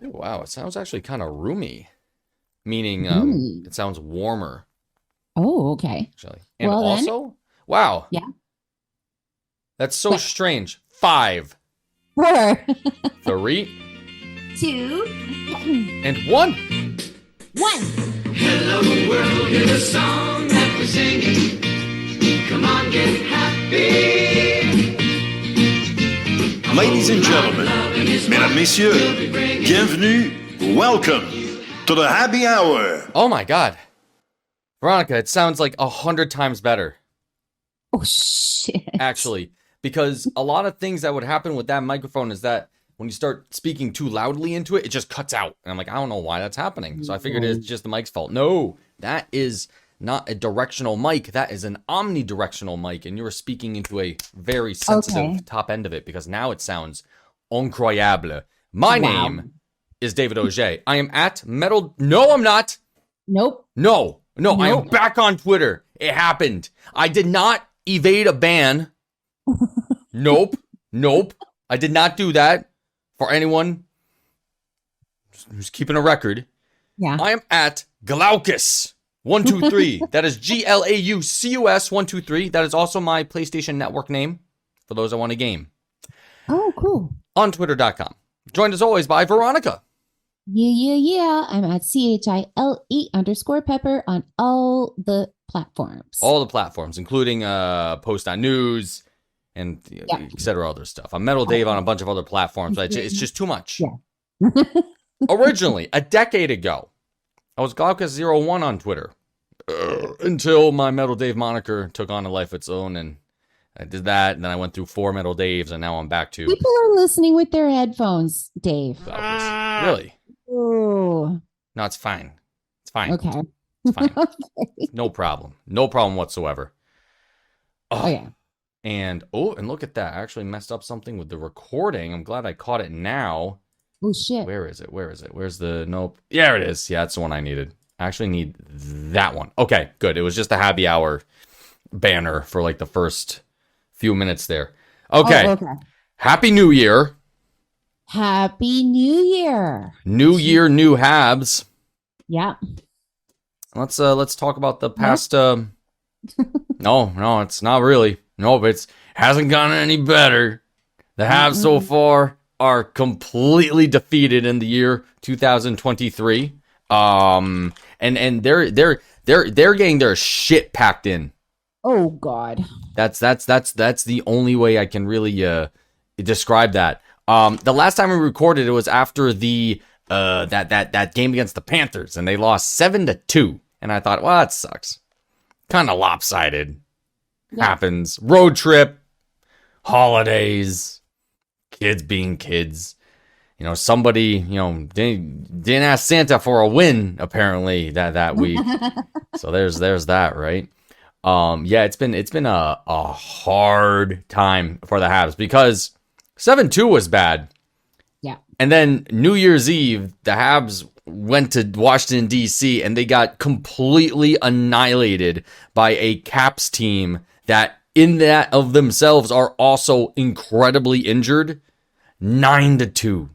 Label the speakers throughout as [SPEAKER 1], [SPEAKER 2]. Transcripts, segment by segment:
[SPEAKER 1] Oh, wow, it sounds actually kind of roomy, meaning
[SPEAKER 2] Mm.
[SPEAKER 1] it sounds warmer,
[SPEAKER 2] Oh, okay.
[SPEAKER 1] actually. And
[SPEAKER 2] Well then,
[SPEAKER 1] also, wow,
[SPEAKER 2] yeah.
[SPEAKER 1] that's so
[SPEAKER 2] What?
[SPEAKER 1] strange. Five,
[SPEAKER 2] 4,
[SPEAKER 1] three,
[SPEAKER 2] 2,
[SPEAKER 1] and one.
[SPEAKER 2] 1.
[SPEAKER 3] Hello world is a song that we're singing. Come on, get happy.
[SPEAKER 4] Ladies and gentlemen, mesdames, messieurs, bienvenue, welcome to the happy hour.
[SPEAKER 1] Oh my God, Veronica, it sounds like 100 times better,
[SPEAKER 2] Oh shit.
[SPEAKER 1] actually, because a lot of things that would happen with that microphone is that when you start speaking too loudly into it, it just cuts out. And I'm like, I don't know why that's happening. So I figured it's just the mic's fault. No, that is not a directional mic. That is an omnidirectional mic. And you were speaking into a very sensitive
[SPEAKER 2] Okay.
[SPEAKER 1] top end of it because now it sounds incroyable. My
[SPEAKER 2] Wow.
[SPEAKER 1] name is David Auger. I am at Metal. No, I'm not.
[SPEAKER 2] Nope.
[SPEAKER 1] No, I am
[SPEAKER 2] Nope.
[SPEAKER 1] back on Twitter. It happened. I did not evade a ban. Nope. I did not do that. For anyone who's keeping a record,
[SPEAKER 2] Yeah.
[SPEAKER 1] I am at Glaucus123. That is GLAUCUS123. That is also my PlayStation Network name for those that want a game.
[SPEAKER 2] Oh, cool.
[SPEAKER 1] On Twitter.com. Joined as always by Veronica.
[SPEAKER 2] Yeah. I'm at CHILE_Pepper on all the platforms.
[SPEAKER 1] All the platforms, including Post on News and et cetera, other stuff. I'm Metal Dave on a bunch of other platforms, but it's just too much.
[SPEAKER 2] Yeah.
[SPEAKER 1] Originally, a decade ago, I was Glaucus01 on Twitter until my Metal Dave moniker took on a life of its own, and I did that, and then I went through 4 Metal Daves, and now I'm back to
[SPEAKER 2] People are listening with their headphones, Dave.
[SPEAKER 1] Glaucus. Really?
[SPEAKER 2] Oh,
[SPEAKER 1] No, it's fine. It's fine.
[SPEAKER 2] okay.
[SPEAKER 1] It's fine.
[SPEAKER 2] Okay.
[SPEAKER 1] No problem. No problem whatsoever.
[SPEAKER 2] Oh, yeah.
[SPEAKER 1] And look at that. I actually messed up something with the recording. I'm glad I caught it now.
[SPEAKER 2] Oh, shit.
[SPEAKER 1] Where is it? Where's the nope? There it is. Yeah, that's the one I needed. I actually need that one. Okay, good. It was just a happy hour banner for like the first few minutes there. Okay.
[SPEAKER 2] Oh, okay.
[SPEAKER 1] Happy New Year.
[SPEAKER 2] Happy New Year.
[SPEAKER 1] New Year, new Habs.
[SPEAKER 2] Yeah.
[SPEAKER 1] Let's talk about the past no, it's not really. Nope, it's hasn't gotten any better. The Habs so far are completely defeated in the year 2023. And they're getting their shit packed in.
[SPEAKER 2] Oh, God.
[SPEAKER 1] That's the only way I can really describe that. The last time we recorded it was after the that game against the Panthers, and they lost 7-2. And I thought, well, that sucks. Kind of lopsided.
[SPEAKER 2] Yeah.
[SPEAKER 1] Happens. Road trip, holidays, kids being kids. You know, somebody, didn't ask Santa for a win apparently that week. So there's that, right? Yeah, it's been a hard time for the Habs because 7-2 was bad.
[SPEAKER 2] Yeah.
[SPEAKER 1] And then New Year's Eve, the Habs went to Washington, D.C., and they got completely annihilated by a Caps team that, in that of themselves, are also incredibly injured. 9-2.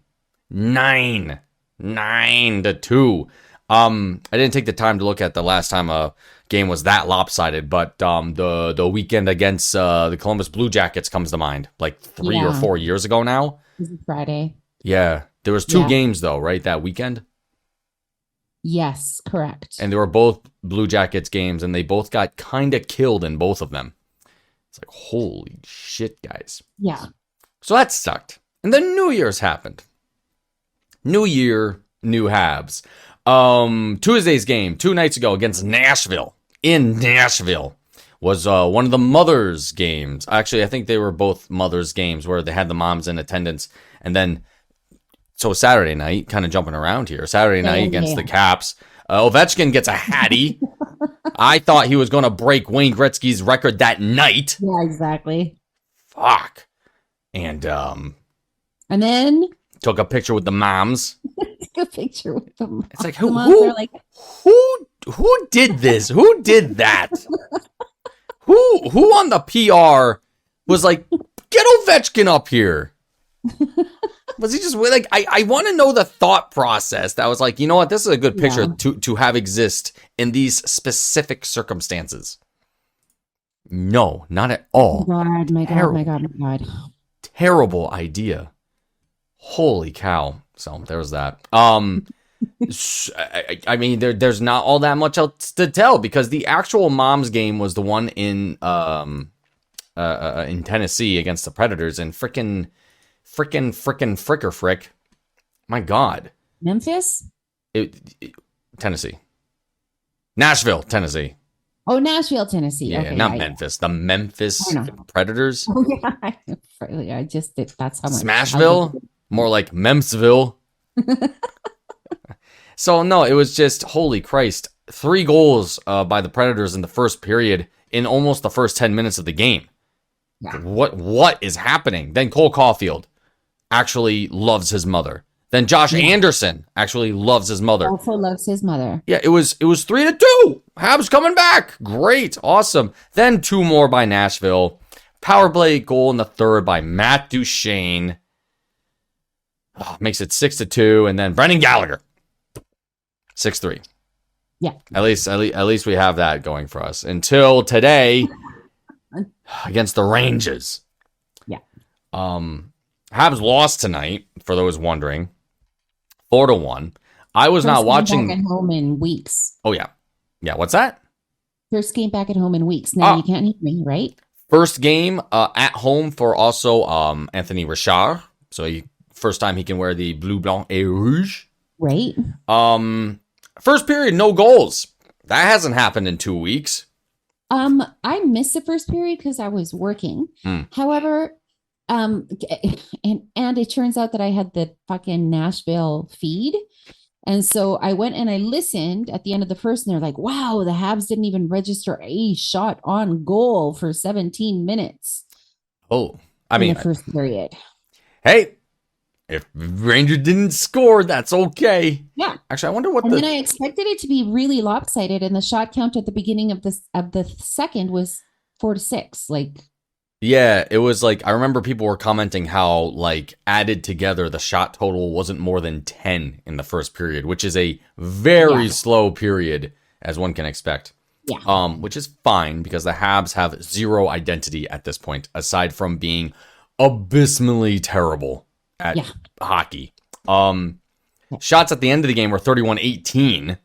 [SPEAKER 1] 9-2. I didn't take the time to look at the last time a game was that lopsided, but the weekend against the Columbus Blue Jackets comes to mind, like 3 or 4 years ago now.
[SPEAKER 2] This is Friday.
[SPEAKER 1] Yeah, there was 2
[SPEAKER 2] Yeah.
[SPEAKER 1] games though, right, that weekend,
[SPEAKER 2] Yes, correct.
[SPEAKER 1] and they were both Blue Jackets games, and they both got kind of killed in both of them. It's like, holy shit, guys.
[SPEAKER 2] Yeah.
[SPEAKER 1] So that sucked. And then New Year's happened. New Year, new Habs. Tuesday's game 2 nights ago against Nashville. In Nashville was one of the Mothers games. Actually, I think they were both Mothers games where they had the moms in attendance. And then, so Saturday night, kind of jumping around here. Saturday night against the Caps. Ovechkin gets a hattie. I thought he was going to break Wayne Gretzky's record that night.
[SPEAKER 2] Yeah, exactly.
[SPEAKER 1] Fuck. And
[SPEAKER 2] And then
[SPEAKER 1] took a picture with the moms.
[SPEAKER 2] took a picture with them.
[SPEAKER 1] It's like,
[SPEAKER 2] The
[SPEAKER 1] who
[SPEAKER 2] moms are like,
[SPEAKER 1] who did this? Who did that? Who on the PR was like, get Ovechkin up here? Was he just like, I want to know the thought process that was like, you know what, this is a good picture to have exist in these specific circumstances. No, not at all.
[SPEAKER 2] My God.
[SPEAKER 1] Terrible idea. Holy cow. So there was that. I mean, there's not all that much else to tell because the actual mom's game was the one in Tennessee against the Predators, and frick. My God.
[SPEAKER 2] Memphis?
[SPEAKER 1] Tennessee. Nashville, Tennessee.
[SPEAKER 2] Oh, Nashville, Tennessee.
[SPEAKER 1] Yeah,
[SPEAKER 2] okay,
[SPEAKER 1] not Memphis. The Memphis Predators.
[SPEAKER 2] Oh, yeah. I just, that's how much.
[SPEAKER 1] Smashville? More like Memphsville. So, no, it was just, holy Christ. 3 goals by the Predators in the first period in almost the first 10 minutes of the game.
[SPEAKER 2] Yeah.
[SPEAKER 1] What is happening? Then Cole Caulfield actually loves his mother. Then Josh Anderson actually loves his mother.
[SPEAKER 2] Also loves his mother.
[SPEAKER 1] Yeah, it was 3-2. Habs coming back. Great. Awesome. Then 2 more by Nashville. Power play goal in the third by Matt Duchene. Makes it 6-2. And then Brendan Gallagher. 6-3.
[SPEAKER 2] Yeah.
[SPEAKER 1] At least we have that going for us. Until today against the Rangers.
[SPEAKER 2] Yeah.
[SPEAKER 1] Habs lost tonight, for those wondering. 4-1. I was not watching.
[SPEAKER 2] Back at home in weeks.
[SPEAKER 1] Oh, yeah. Yeah, what's that?
[SPEAKER 2] First game back at home in weeks. Now you can't hear me, right?
[SPEAKER 1] First game at home for also Anthony Richard. So first time he can wear the bleu, blanc, et rouge.
[SPEAKER 2] Right.
[SPEAKER 1] First period, no goals. That hasn't happened in 2 weeks.
[SPEAKER 2] I missed the first period because I was working. However, and it turns out that I had the fucking Nashville feed. And so I went and I listened at the end of the first, and they're like, wow, the Habs didn't even register a shot on goal for 17 minutes.
[SPEAKER 1] Oh, I mean,
[SPEAKER 2] in the first period.
[SPEAKER 1] Hey, if Rangers didn't score, that's okay.
[SPEAKER 2] Yeah.
[SPEAKER 1] Actually, I wonder what
[SPEAKER 2] then I expected it to be really lopsided, and the shot count at the beginning of the second was 4-6. Like,
[SPEAKER 1] yeah, it was like, I remember people were commenting how, like, added together, the shot total wasn't more than 10 in the first period, which is a very slow period, as one can expect.
[SPEAKER 2] Yeah.
[SPEAKER 1] Which is fine, because the Habs have zero identity at this point, aside from being abysmally terrible at hockey. Shots at the end of the game were 31-18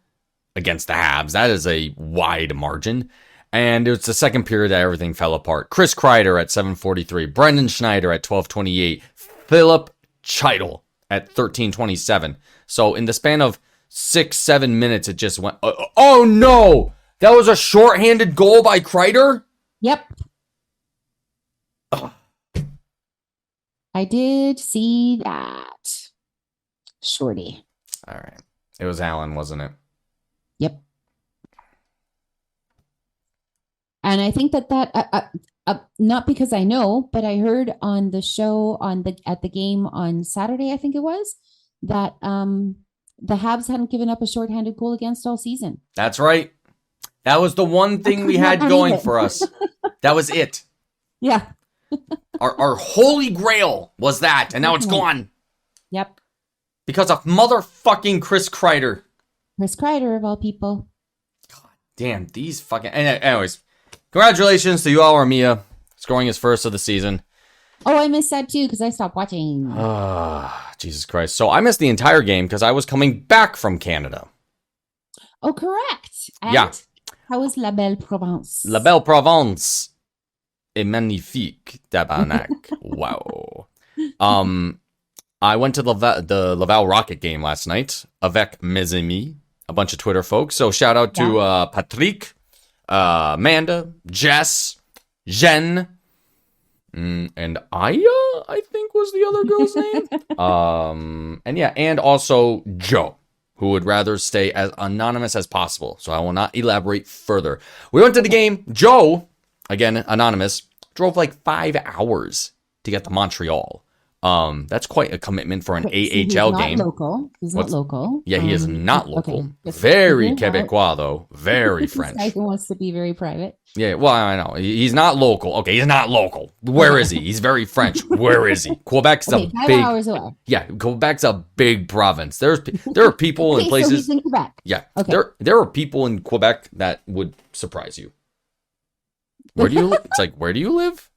[SPEAKER 1] against the Habs. That is a wide margin. And it was the second period that everything fell apart. Chris Kreider at 7:43, Brendan Schneider at 12:28, Philip Chytil at 13:27. So in the span of 6-7 minutes, it just went, oh no! That was a shorthanded goal by Kreider?
[SPEAKER 2] Yep.
[SPEAKER 1] Ugh.
[SPEAKER 2] I did see that. Shorty.
[SPEAKER 1] All right. It was Allen, wasn't it?
[SPEAKER 2] Yep. And I think that not because I know, but I heard on the show at the game on Saturday, I think it was, that the Habs hadn't given up a shorthanded goal against all season.
[SPEAKER 1] That's right. That was the one thing we had going for us. That was it.
[SPEAKER 2] Yeah.
[SPEAKER 1] Our holy grail was that, and now it's gone.
[SPEAKER 2] Yep.
[SPEAKER 1] Because of motherfucking Chris Kreider.
[SPEAKER 2] Chris Kreider, of all people.
[SPEAKER 1] God damn, these fucking... Anyways, congratulations to Yoel Armia, scoring his first of the season.
[SPEAKER 2] Oh, I missed that too, because I stopped watching.
[SPEAKER 1] Jesus Christ. So I missed the entire game because I was coming back from Canada.
[SPEAKER 2] Oh, correct. And
[SPEAKER 1] yeah.
[SPEAKER 2] How was La Belle Provence?
[SPEAKER 1] La Belle Provence est magnifique, tabarnak. Wow. I went to the Laval Rocket game last night, avec mes amis, a bunch of Twitter folks. So shout out to Patrick, Amanda, Jess, Jen, and Aya, I think was the other girl's name. And also Joe, who would rather stay as anonymous as possible. So I will not elaborate further. We went to the game. Joe, again, anonymous, drove like 5 hours to get to Montreal. That's quite a commitment for an
[SPEAKER 2] Okay, so he's
[SPEAKER 1] AHL
[SPEAKER 2] not
[SPEAKER 1] game.
[SPEAKER 2] local. He's
[SPEAKER 1] What's-
[SPEAKER 2] not local.
[SPEAKER 1] Yeah, he is not local.
[SPEAKER 2] Okay. Just
[SPEAKER 1] Very
[SPEAKER 2] figuring out.
[SPEAKER 1] Quebecois, though. Very
[SPEAKER 2] This
[SPEAKER 1] French.
[SPEAKER 2] guy who wants to be very private.
[SPEAKER 1] Yeah, well, I know. He's not local. Okay, he's not local. Where is he? He's very French. Where is he? Quebec's
[SPEAKER 2] Okay,
[SPEAKER 1] a
[SPEAKER 2] 5
[SPEAKER 1] big...
[SPEAKER 2] hours away.
[SPEAKER 1] Yeah, Quebec's a big province. There are people
[SPEAKER 2] Okay,
[SPEAKER 1] in
[SPEAKER 2] so
[SPEAKER 1] places...
[SPEAKER 2] he's in Quebec.
[SPEAKER 1] Yeah,
[SPEAKER 2] Okay.
[SPEAKER 1] there are people in Quebec that would surprise you. Where do you? It's like, where do you live?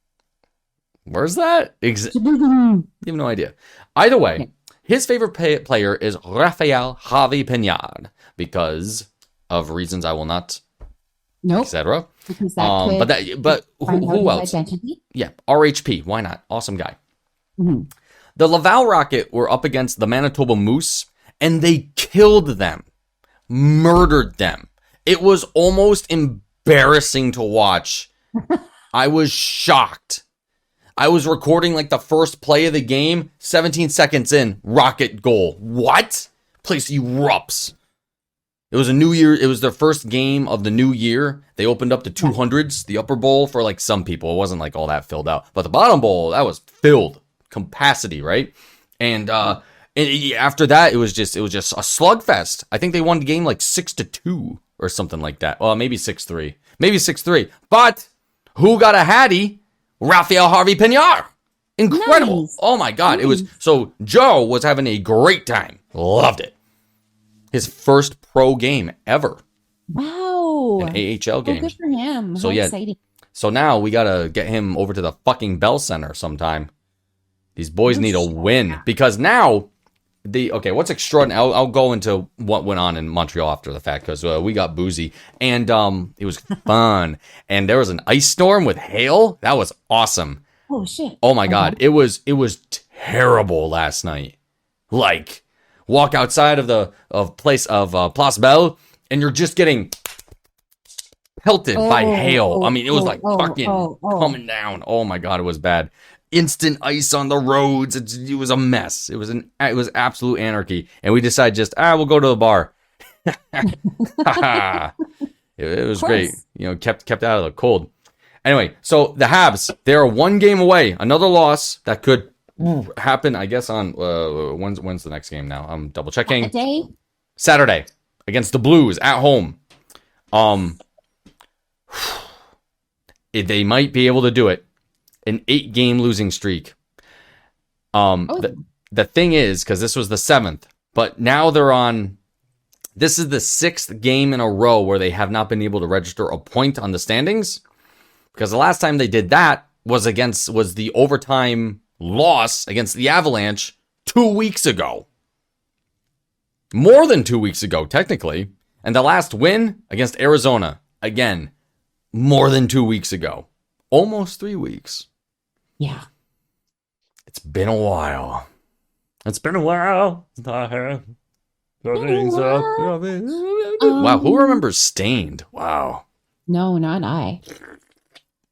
[SPEAKER 1] Where's that? You have no idea. Either way,
[SPEAKER 2] Okay.
[SPEAKER 1] his favorite player is Rafael Javi Pinard because of reasons I will not,
[SPEAKER 2] Nope.
[SPEAKER 1] etc.
[SPEAKER 2] Because that could
[SPEAKER 1] But
[SPEAKER 2] find out
[SPEAKER 1] who
[SPEAKER 2] his
[SPEAKER 1] else?
[SPEAKER 2] identity.
[SPEAKER 1] Yeah, RHP. Why not? Awesome guy.
[SPEAKER 2] Mhm.
[SPEAKER 1] The Laval Rocket were up against the Manitoba Moose, and they killed them, murdered them. It was almost embarrassing to watch. I was shocked. I was recording like the first play of the game, 17 seconds in, Rocket goal. What? Place erupts. It was a new year. It was their first game of the new year. They opened up the 200s, the upper bowl for like some people. It wasn't like all that filled out, but the bottom bowl, that was filled capacity, right? And after that, it was just a slugfest. I think they won the game like 6-2 or something like that. Well, maybe 6-3, maybe 6-3. But who got a hattie? Rafael Harvey Pinard. Incredible.
[SPEAKER 2] Nice.
[SPEAKER 1] Oh my God. It was so Joe was having a great time. Loved it. His first pro game ever.
[SPEAKER 2] Wow.
[SPEAKER 1] An AHL
[SPEAKER 2] Oh,
[SPEAKER 1] game.
[SPEAKER 2] good for him.
[SPEAKER 1] So,
[SPEAKER 2] How
[SPEAKER 1] yeah.
[SPEAKER 2] exciting.
[SPEAKER 1] So now we got to get him over to the fucking Bell Center sometime. These boys need a win because now what's extraordinary? I'll go into what went on in Montreal after the fact because we got boozy and it was fun. And there was an ice storm with hail. That was awesome.
[SPEAKER 2] Oh shit.
[SPEAKER 1] Oh my God. It was terrible last night. Like walk outside of Place Belle and you're just getting pelted by hail. I mean, it was like fucking coming down. Oh my God. It was bad. Instant ice on the roads. It was a mess. It was absolute anarchy. And we decided just, we'll go to the bar. It was great. You know, kept out of the cold. Anyway, so the Habs, they're 1 game away. Another loss that could happen, I guess, on when's the next game now? I'm double checking. Saturday against the Blues at home. They might be able to do it. An 8-game losing streak. The thing is, because this was the 7th, but now they're on. This is the 6th game in a row where they have not been able to register a point on the standings. Because the last time they did that was the overtime loss against the Avalanche 2 weeks ago. More than 2 weeks ago, technically. And the last win against Arizona, again, more than 2 weeks ago. Almost 3 weeks.
[SPEAKER 2] Yeah.
[SPEAKER 1] It's been a while. Wow, who remembers Stained? Wow.
[SPEAKER 2] No, not I.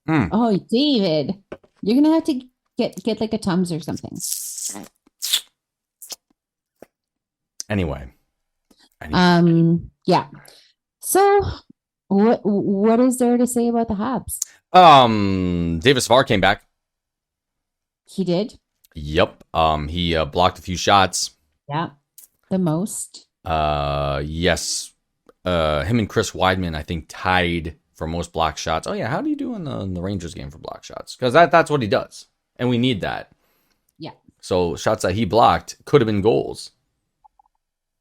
[SPEAKER 1] Mm.
[SPEAKER 2] Oh, David, you're gonna have to get like a Tums or something.
[SPEAKER 1] Anyway.
[SPEAKER 2] Yeah. So, what is there to say about the Habs?
[SPEAKER 1] David Savard came back.
[SPEAKER 2] He did.
[SPEAKER 1] Yep. He blocked a few shots.
[SPEAKER 2] Yeah. The most.
[SPEAKER 1] Yes. Him and Chris Weidman, I think, tied for most block shots. Oh yeah, how do you do in the Rangers game for block shots? Because that's what he does, and we need that.
[SPEAKER 2] Yeah.
[SPEAKER 1] So shots that he blocked could have been goals.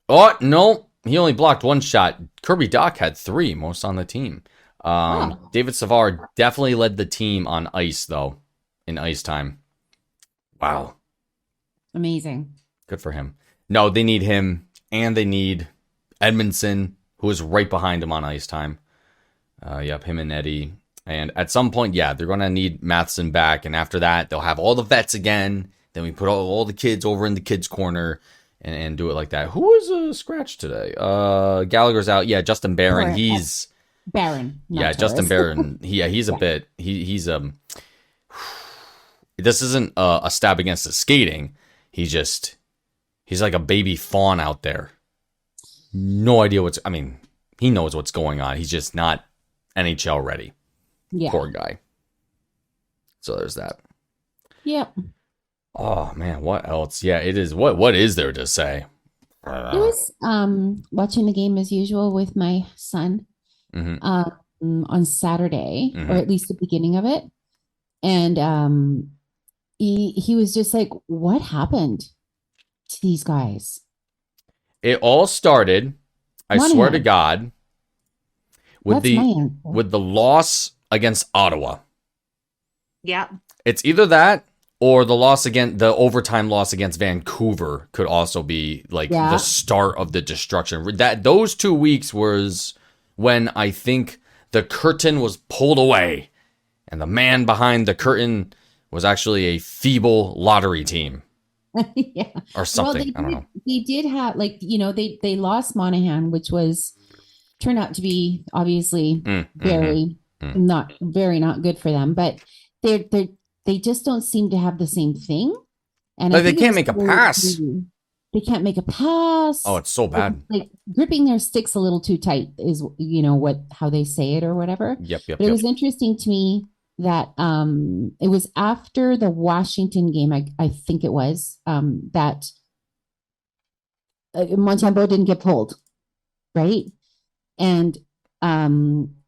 [SPEAKER 1] Oh no, he only blocked 1 shot. Kirby Dach had 3, most on the team. David Savard definitely led the team on ice though, in ice time. Wow.
[SPEAKER 2] Amazing.
[SPEAKER 1] Good for him. No, they need him, and they need Edmondson, who is right behind him on ice time. Yep, him and Eddie. And at some point, yeah, they're going to need Matheson back, and after that, they'll have all the vets again. Then we put all the kids over in the kids' corner and do it like that. Who was scratched today? Gallagher's out. Yeah, Justin Barron. He's...
[SPEAKER 2] Barron.
[SPEAKER 1] Yeah, Justin Barron. He's a bit... He's this isn't a stab against his skating. He's like a baby fawn out there. No idea he knows what's going on. He's just not NHL ready.
[SPEAKER 2] Yeah.
[SPEAKER 1] Poor guy. So there's that.
[SPEAKER 2] Yep.
[SPEAKER 1] Oh man, what else? Yeah, it is. What is there to say?
[SPEAKER 2] I was watching the game as usual with my son
[SPEAKER 1] Mhm.
[SPEAKER 2] on Saturday, or
[SPEAKER 1] Mhm.
[SPEAKER 2] at least the beginning of it. And he was just like, what happened to these guys?
[SPEAKER 1] It all started, I swear to
[SPEAKER 2] Monahan,
[SPEAKER 1] God, with
[SPEAKER 2] that's my
[SPEAKER 1] the
[SPEAKER 2] answer.
[SPEAKER 1] loss against Ottawa.
[SPEAKER 5] Yeah.
[SPEAKER 1] It's either that or the overtime loss against Vancouver could also be like
[SPEAKER 2] Yeah.
[SPEAKER 1] the start of the destruction. That those 2 weeks was when I think the curtain was pulled away and the man behind the curtain was actually a feeble lottery team
[SPEAKER 2] Yeah.
[SPEAKER 1] or
[SPEAKER 2] Well,
[SPEAKER 1] something. I don't know.
[SPEAKER 2] they did have, like, they lost Monahan, which was turned out to be obviously very not good for them, but they just don't seem to have the same thing. And I
[SPEAKER 1] Like they
[SPEAKER 2] think it
[SPEAKER 1] can't
[SPEAKER 2] was
[SPEAKER 1] make a pass.
[SPEAKER 2] they can't make a pass.
[SPEAKER 1] Oh, it's so bad.
[SPEAKER 2] Like gripping their sticks a little too tight is how they say it or whatever.
[SPEAKER 1] Yep.
[SPEAKER 2] But it was interesting to me that it was after the Washington game, I think it was, that Montembeault didn't get pulled, right? And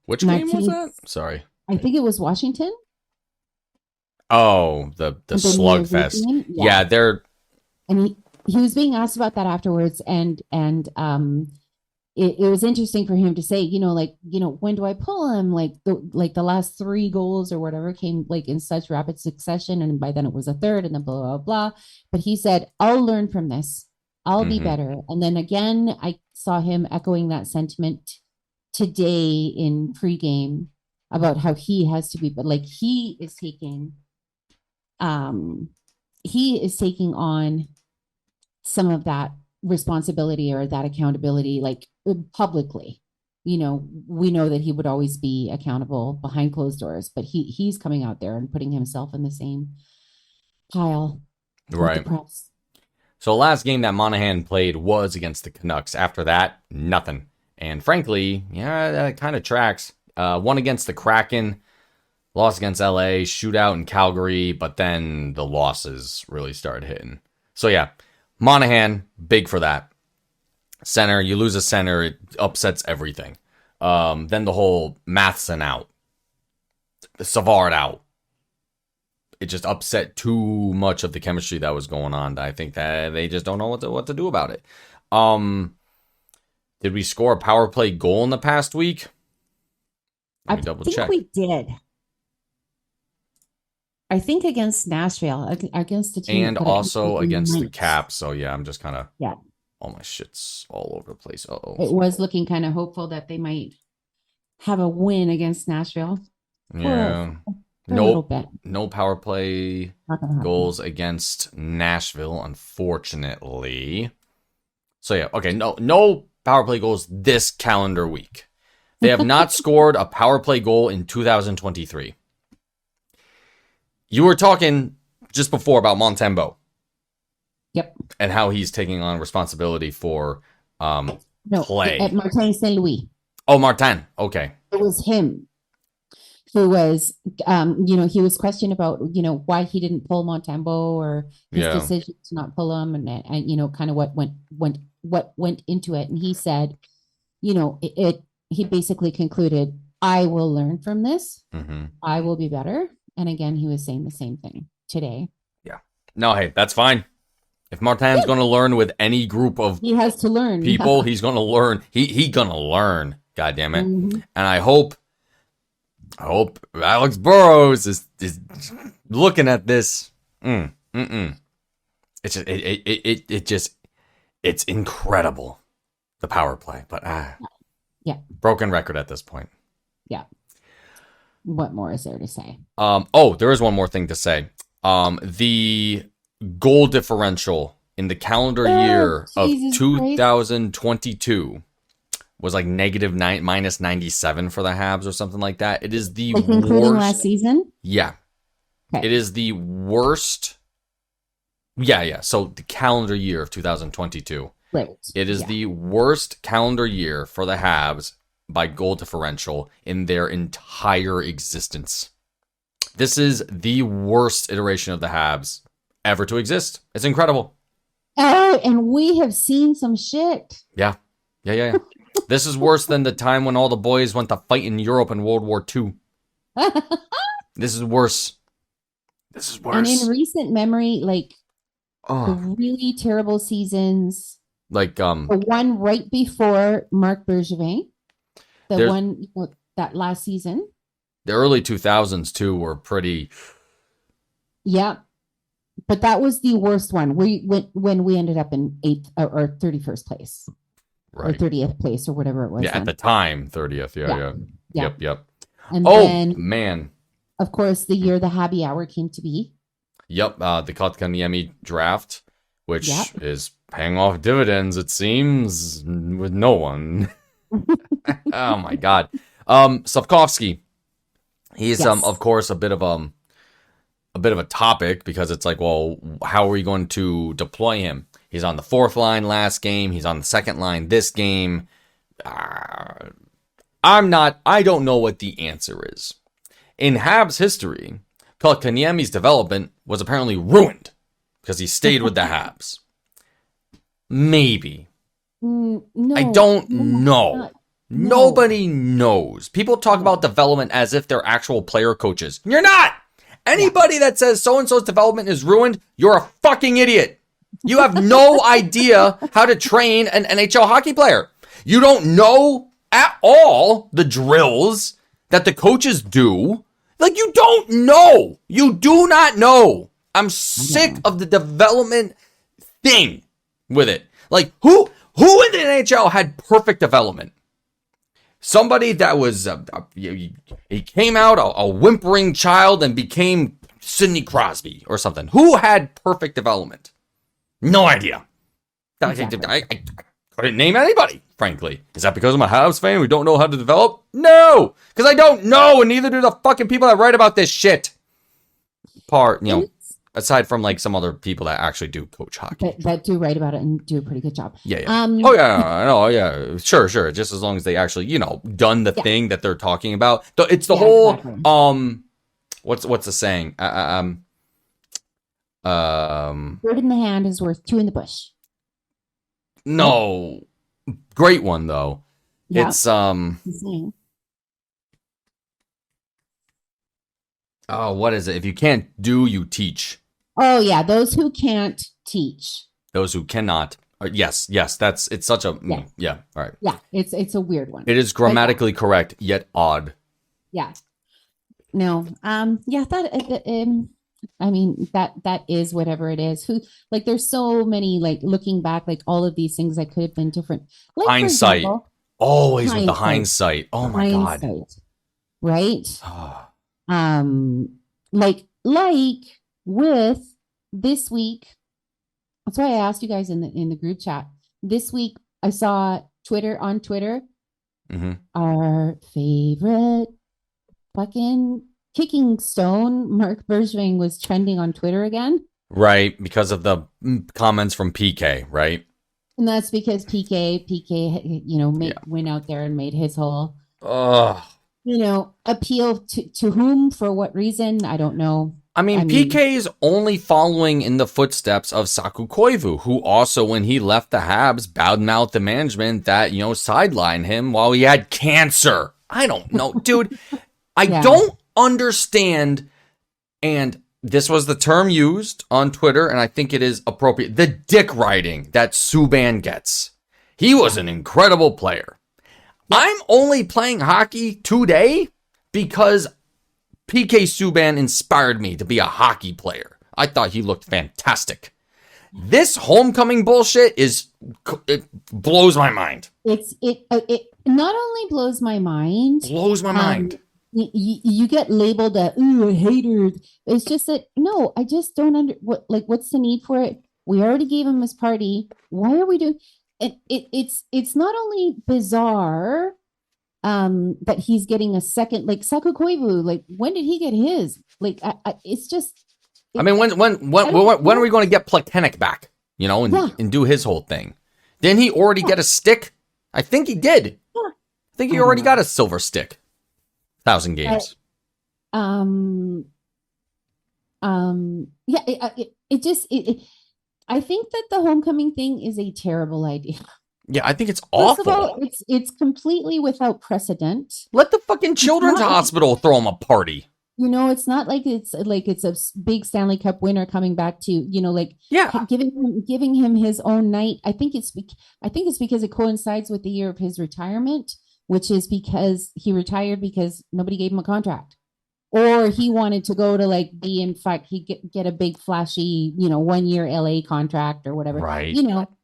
[SPEAKER 1] Which game was
[SPEAKER 2] Martinez-
[SPEAKER 1] that? Sorry.
[SPEAKER 2] I think it was Washington.
[SPEAKER 1] Oh, the
[SPEAKER 2] The New Year's
[SPEAKER 1] slugfest.
[SPEAKER 2] Eve game?
[SPEAKER 1] Yeah, they're
[SPEAKER 2] And he was being asked about that afterwards, and it was interesting for him to say, when do I pull him? Like the last 3 goals or whatever came like in such rapid succession, and by then it was a third, and then blah blah blah. But he said, "I'll learn from this. I'll be
[SPEAKER 1] Mhm.
[SPEAKER 2] better." And then again, I saw him echoing that sentiment today in pregame about how he has to be, but like he is taking on some of that responsibility or that accountability, like publicly. We know that he would always be accountable behind closed doors, but he's coming out there and putting himself in the same pile with the
[SPEAKER 1] right.
[SPEAKER 2] press.
[SPEAKER 1] So the last game that Monahan played was against the Canucks. After that, nothing. And frankly, yeah, that kind of tracks. One against the Kraken, lost against LA, shootout in Calgary, but then the losses really started hitting. So yeah, Monahan, big for that. Center, you lose a center, it upsets everything. Then the whole Matheson out, Savard out. It just upset too much of the chemistry that was going on. I think that they just don't know what to do about it. Did we score a power play goal in the past week? Let me double
[SPEAKER 2] think
[SPEAKER 1] check.
[SPEAKER 2] we did. I think against Nashville, against the team,
[SPEAKER 1] And
[SPEAKER 2] that I
[SPEAKER 1] also
[SPEAKER 2] think
[SPEAKER 1] against the
[SPEAKER 2] might.
[SPEAKER 1] Caps. So yeah, I'm just kind of
[SPEAKER 2] Yeah.
[SPEAKER 1] all my shit's all over the place.
[SPEAKER 2] It
[SPEAKER 1] Uh-oh.
[SPEAKER 2] was looking kind of hopeful that they might have a win against Nashville.
[SPEAKER 1] Yeah.
[SPEAKER 2] For a little
[SPEAKER 1] No,
[SPEAKER 2] bit.
[SPEAKER 1] no power play
[SPEAKER 2] Not gonna happen.
[SPEAKER 1] goals against Nashville, unfortunately. So yeah, okay, no power play goals this calendar week. They have not scored a power play goal in 2023. You were talking just before about Montembeault.
[SPEAKER 2] Yep.
[SPEAKER 1] And how he's taking on responsibility for
[SPEAKER 2] No,
[SPEAKER 1] play.
[SPEAKER 2] at Martin St. Louis.
[SPEAKER 1] Oh, Martin. Okay.
[SPEAKER 2] It was him who was, he was questioned about, why he didn't pull Montembeault or his
[SPEAKER 1] Yeah.
[SPEAKER 2] decision to not pull him, and kind of what went into it. And he said, he basically concluded, I will learn from this.
[SPEAKER 1] Mm-hmm.
[SPEAKER 2] I will be better. And again, he was saying the same thing today.
[SPEAKER 1] No, hey, that's fine. If Martin's going to learn with any group of
[SPEAKER 2] He has to learn.
[SPEAKER 1] people, he's going to learn. He going to learn. God damn it.
[SPEAKER 2] Mhm.
[SPEAKER 1] And I hope Alex Burrows is looking at this. It's just it's incredible, the power play. But
[SPEAKER 2] Yeah.
[SPEAKER 1] broken record at this point.
[SPEAKER 2] What more is there to say?
[SPEAKER 1] There is one more thing to say. The goal differential in the calendar year of
[SPEAKER 2] Jesus
[SPEAKER 1] 2022 was like minus 97 for the Habs or something like that. It is the
[SPEAKER 2] Like including
[SPEAKER 1] worst.
[SPEAKER 2] last season?
[SPEAKER 1] Yeah.
[SPEAKER 2] Okay.
[SPEAKER 1] It is the worst. Yeah. So the calendar year of 2022.
[SPEAKER 2] Right.
[SPEAKER 1] It is
[SPEAKER 2] Yeah.
[SPEAKER 1] the worst calendar year for the Habs by goal differential in their entire existence. This is the worst iteration of the Habs ever to exist. It's incredible.
[SPEAKER 2] Oh, and we have seen some shit.
[SPEAKER 1] Yeah. This is worse than the time when all the boys went to fight in Europe in World War II. This is worse.
[SPEAKER 2] And in recent memory, like the
[SPEAKER 1] Oh,
[SPEAKER 2] really terrible seasons,
[SPEAKER 1] like
[SPEAKER 2] the one right before Marc Bergevin, the
[SPEAKER 1] There's-
[SPEAKER 2] one that last season.
[SPEAKER 1] the early 2000s too were pretty.
[SPEAKER 2] Yeah. But that was the worst one. When we ended up in 8th or 31st place or
[SPEAKER 1] Right.
[SPEAKER 2] 30th place or whatever it was.
[SPEAKER 1] Yeah, at
[SPEAKER 2] then.
[SPEAKER 1] the time, 30th. Yeah.
[SPEAKER 2] Yeah.
[SPEAKER 1] Yep.
[SPEAKER 2] And
[SPEAKER 1] Oh
[SPEAKER 2] then,
[SPEAKER 1] man.
[SPEAKER 2] of course, the year the Happy Hour came to be.
[SPEAKER 1] Yep. The Kotkaniemi draft, which
[SPEAKER 2] Yep.
[SPEAKER 1] is paying off dividends, it seems, with no one. Oh my God. Slavkovsky. He's
[SPEAKER 2] Yes.
[SPEAKER 1] of course a bit of a topic because it's like, well, how are we going to deploy him? He's on the fourth line last game. He's on the second line this game. I don't know what the answer is. In Habs history, Kotkaniemi's development was apparently ruined because he stayed with the Habs. Maybe.
[SPEAKER 2] No,
[SPEAKER 1] I don't
[SPEAKER 2] no,
[SPEAKER 1] know.
[SPEAKER 2] not-
[SPEAKER 1] Nobody knows. People talk about development as if they're actual player coaches. You're not. Anybody that says so-and-so's development is ruined, you're a fucking idiot. You have no idea how to train an NHL hockey player. You don't know at all the drills that the coaches do. Like, you don't know. You do not know. I'm sick of the development thing with it. Like, who in the NHL had perfect development? Somebody that was, he came out a whimpering child and became Sidney Crosby or something. Who had perfect development? No idea.
[SPEAKER 2] Exactly.
[SPEAKER 1] I couldn't name anybody, frankly. Is that because I'm a Habs fan? We don't know how to develop? No, because I don't know, and neither do the fucking people that write about this shit. Aside from like some other people that actually do coach hockey.
[SPEAKER 2] that do write about it and do a pretty good job.
[SPEAKER 1] Yeah.
[SPEAKER 2] Um,
[SPEAKER 1] Oh yeah, I know. Yeah, sure. Just as long as they actually, done the
[SPEAKER 2] Yeah.
[SPEAKER 1] thing that they're talking about. It's the
[SPEAKER 2] Yeah,
[SPEAKER 1] whole
[SPEAKER 2] exactly.
[SPEAKER 1] what's the saying?
[SPEAKER 2] Bird in the hand is worth two in the bush.
[SPEAKER 1] No, great one though.
[SPEAKER 2] Yeah.
[SPEAKER 1] It's
[SPEAKER 2] Insane.
[SPEAKER 1] oh, what is it? If you can't do, you teach.
[SPEAKER 2] Oh yeah, those who can't teach.
[SPEAKER 1] Those who cannot. Yes. It's such a
[SPEAKER 2] Yeah.
[SPEAKER 1] yeah. All right.
[SPEAKER 2] Yeah, it's a weird one.
[SPEAKER 1] It is grammatically correct yet odd.
[SPEAKER 2] Yeah. No. Yeah. I mean that is whatever it is. Who like there's so many like looking back like all of these things that could have been different. Like, for
[SPEAKER 1] Hindsight.
[SPEAKER 2] example,
[SPEAKER 1] Always with the
[SPEAKER 2] Hindsight.
[SPEAKER 1] hindsight. Oh my god.
[SPEAKER 2] hindsight, right?
[SPEAKER 1] Ah.
[SPEAKER 2] Like with this week. That's why I asked you guys in the group chat. This week I saw on Twitter,
[SPEAKER 1] Mhm.
[SPEAKER 2] our favorite fucking kicking stone, Marc Bergevin, was trending on Twitter again.
[SPEAKER 1] Right, because of the comments from PK, right?
[SPEAKER 2] And that's because PK, went out there and made his whole,
[SPEAKER 1] Ugh.
[SPEAKER 2] appeal to whom, for what reason, I don't know.
[SPEAKER 1] I mean, PK is only following in the footsteps of Saku Koivu, who also, when he left the Habs, bowed mouth to management that, sidelined him while he had cancer. I don't know, dude. I
[SPEAKER 2] Yeah.
[SPEAKER 1] don't understand. And this was the term used on Twitter, and I think it is appropriate. The dick riding that Subban gets. He was an incredible player. I'm only playing hockey today because PK Subban inspired me to be a hockey player. I thought he looked fantastic. This homecoming bullshit it blows my mind.
[SPEAKER 2] It not only blows my mind.
[SPEAKER 1] Blows my mind.
[SPEAKER 2] You get labeled a hater. It's just that no, I just don't what's the need for it? We already gave him his party. Why are we doing it? It's not only bizarre that he's getting a second, like Saku Koivu, like when did he get his? Like it's just
[SPEAKER 1] I mean, when are we going to get Plekanec back? And do his whole thing? Didn't he already get a stick? I think he did.
[SPEAKER 2] Yeah.
[SPEAKER 1] I think he already got a silver stick. 1,000 games.
[SPEAKER 2] Yeah, I think that the homecoming thing is a terrible idea.
[SPEAKER 1] Yeah, I think it's
[SPEAKER 2] First of
[SPEAKER 1] awful.
[SPEAKER 2] all, it's completely without precedent.
[SPEAKER 1] Let the fucking children's
[SPEAKER 2] not-
[SPEAKER 1] hospital throw him a party.
[SPEAKER 2] You know, it's not like it's a big Stanley Cup winner coming back to, like
[SPEAKER 1] Yeah.
[SPEAKER 2] giving him his own night. I think it's because it coincides with the year of his retirement, which is because he retired because nobody gave him a contract. Or he wanted to go to like be in fact he get a big flashy, 1 year LA contract or whatever.
[SPEAKER 1] Right.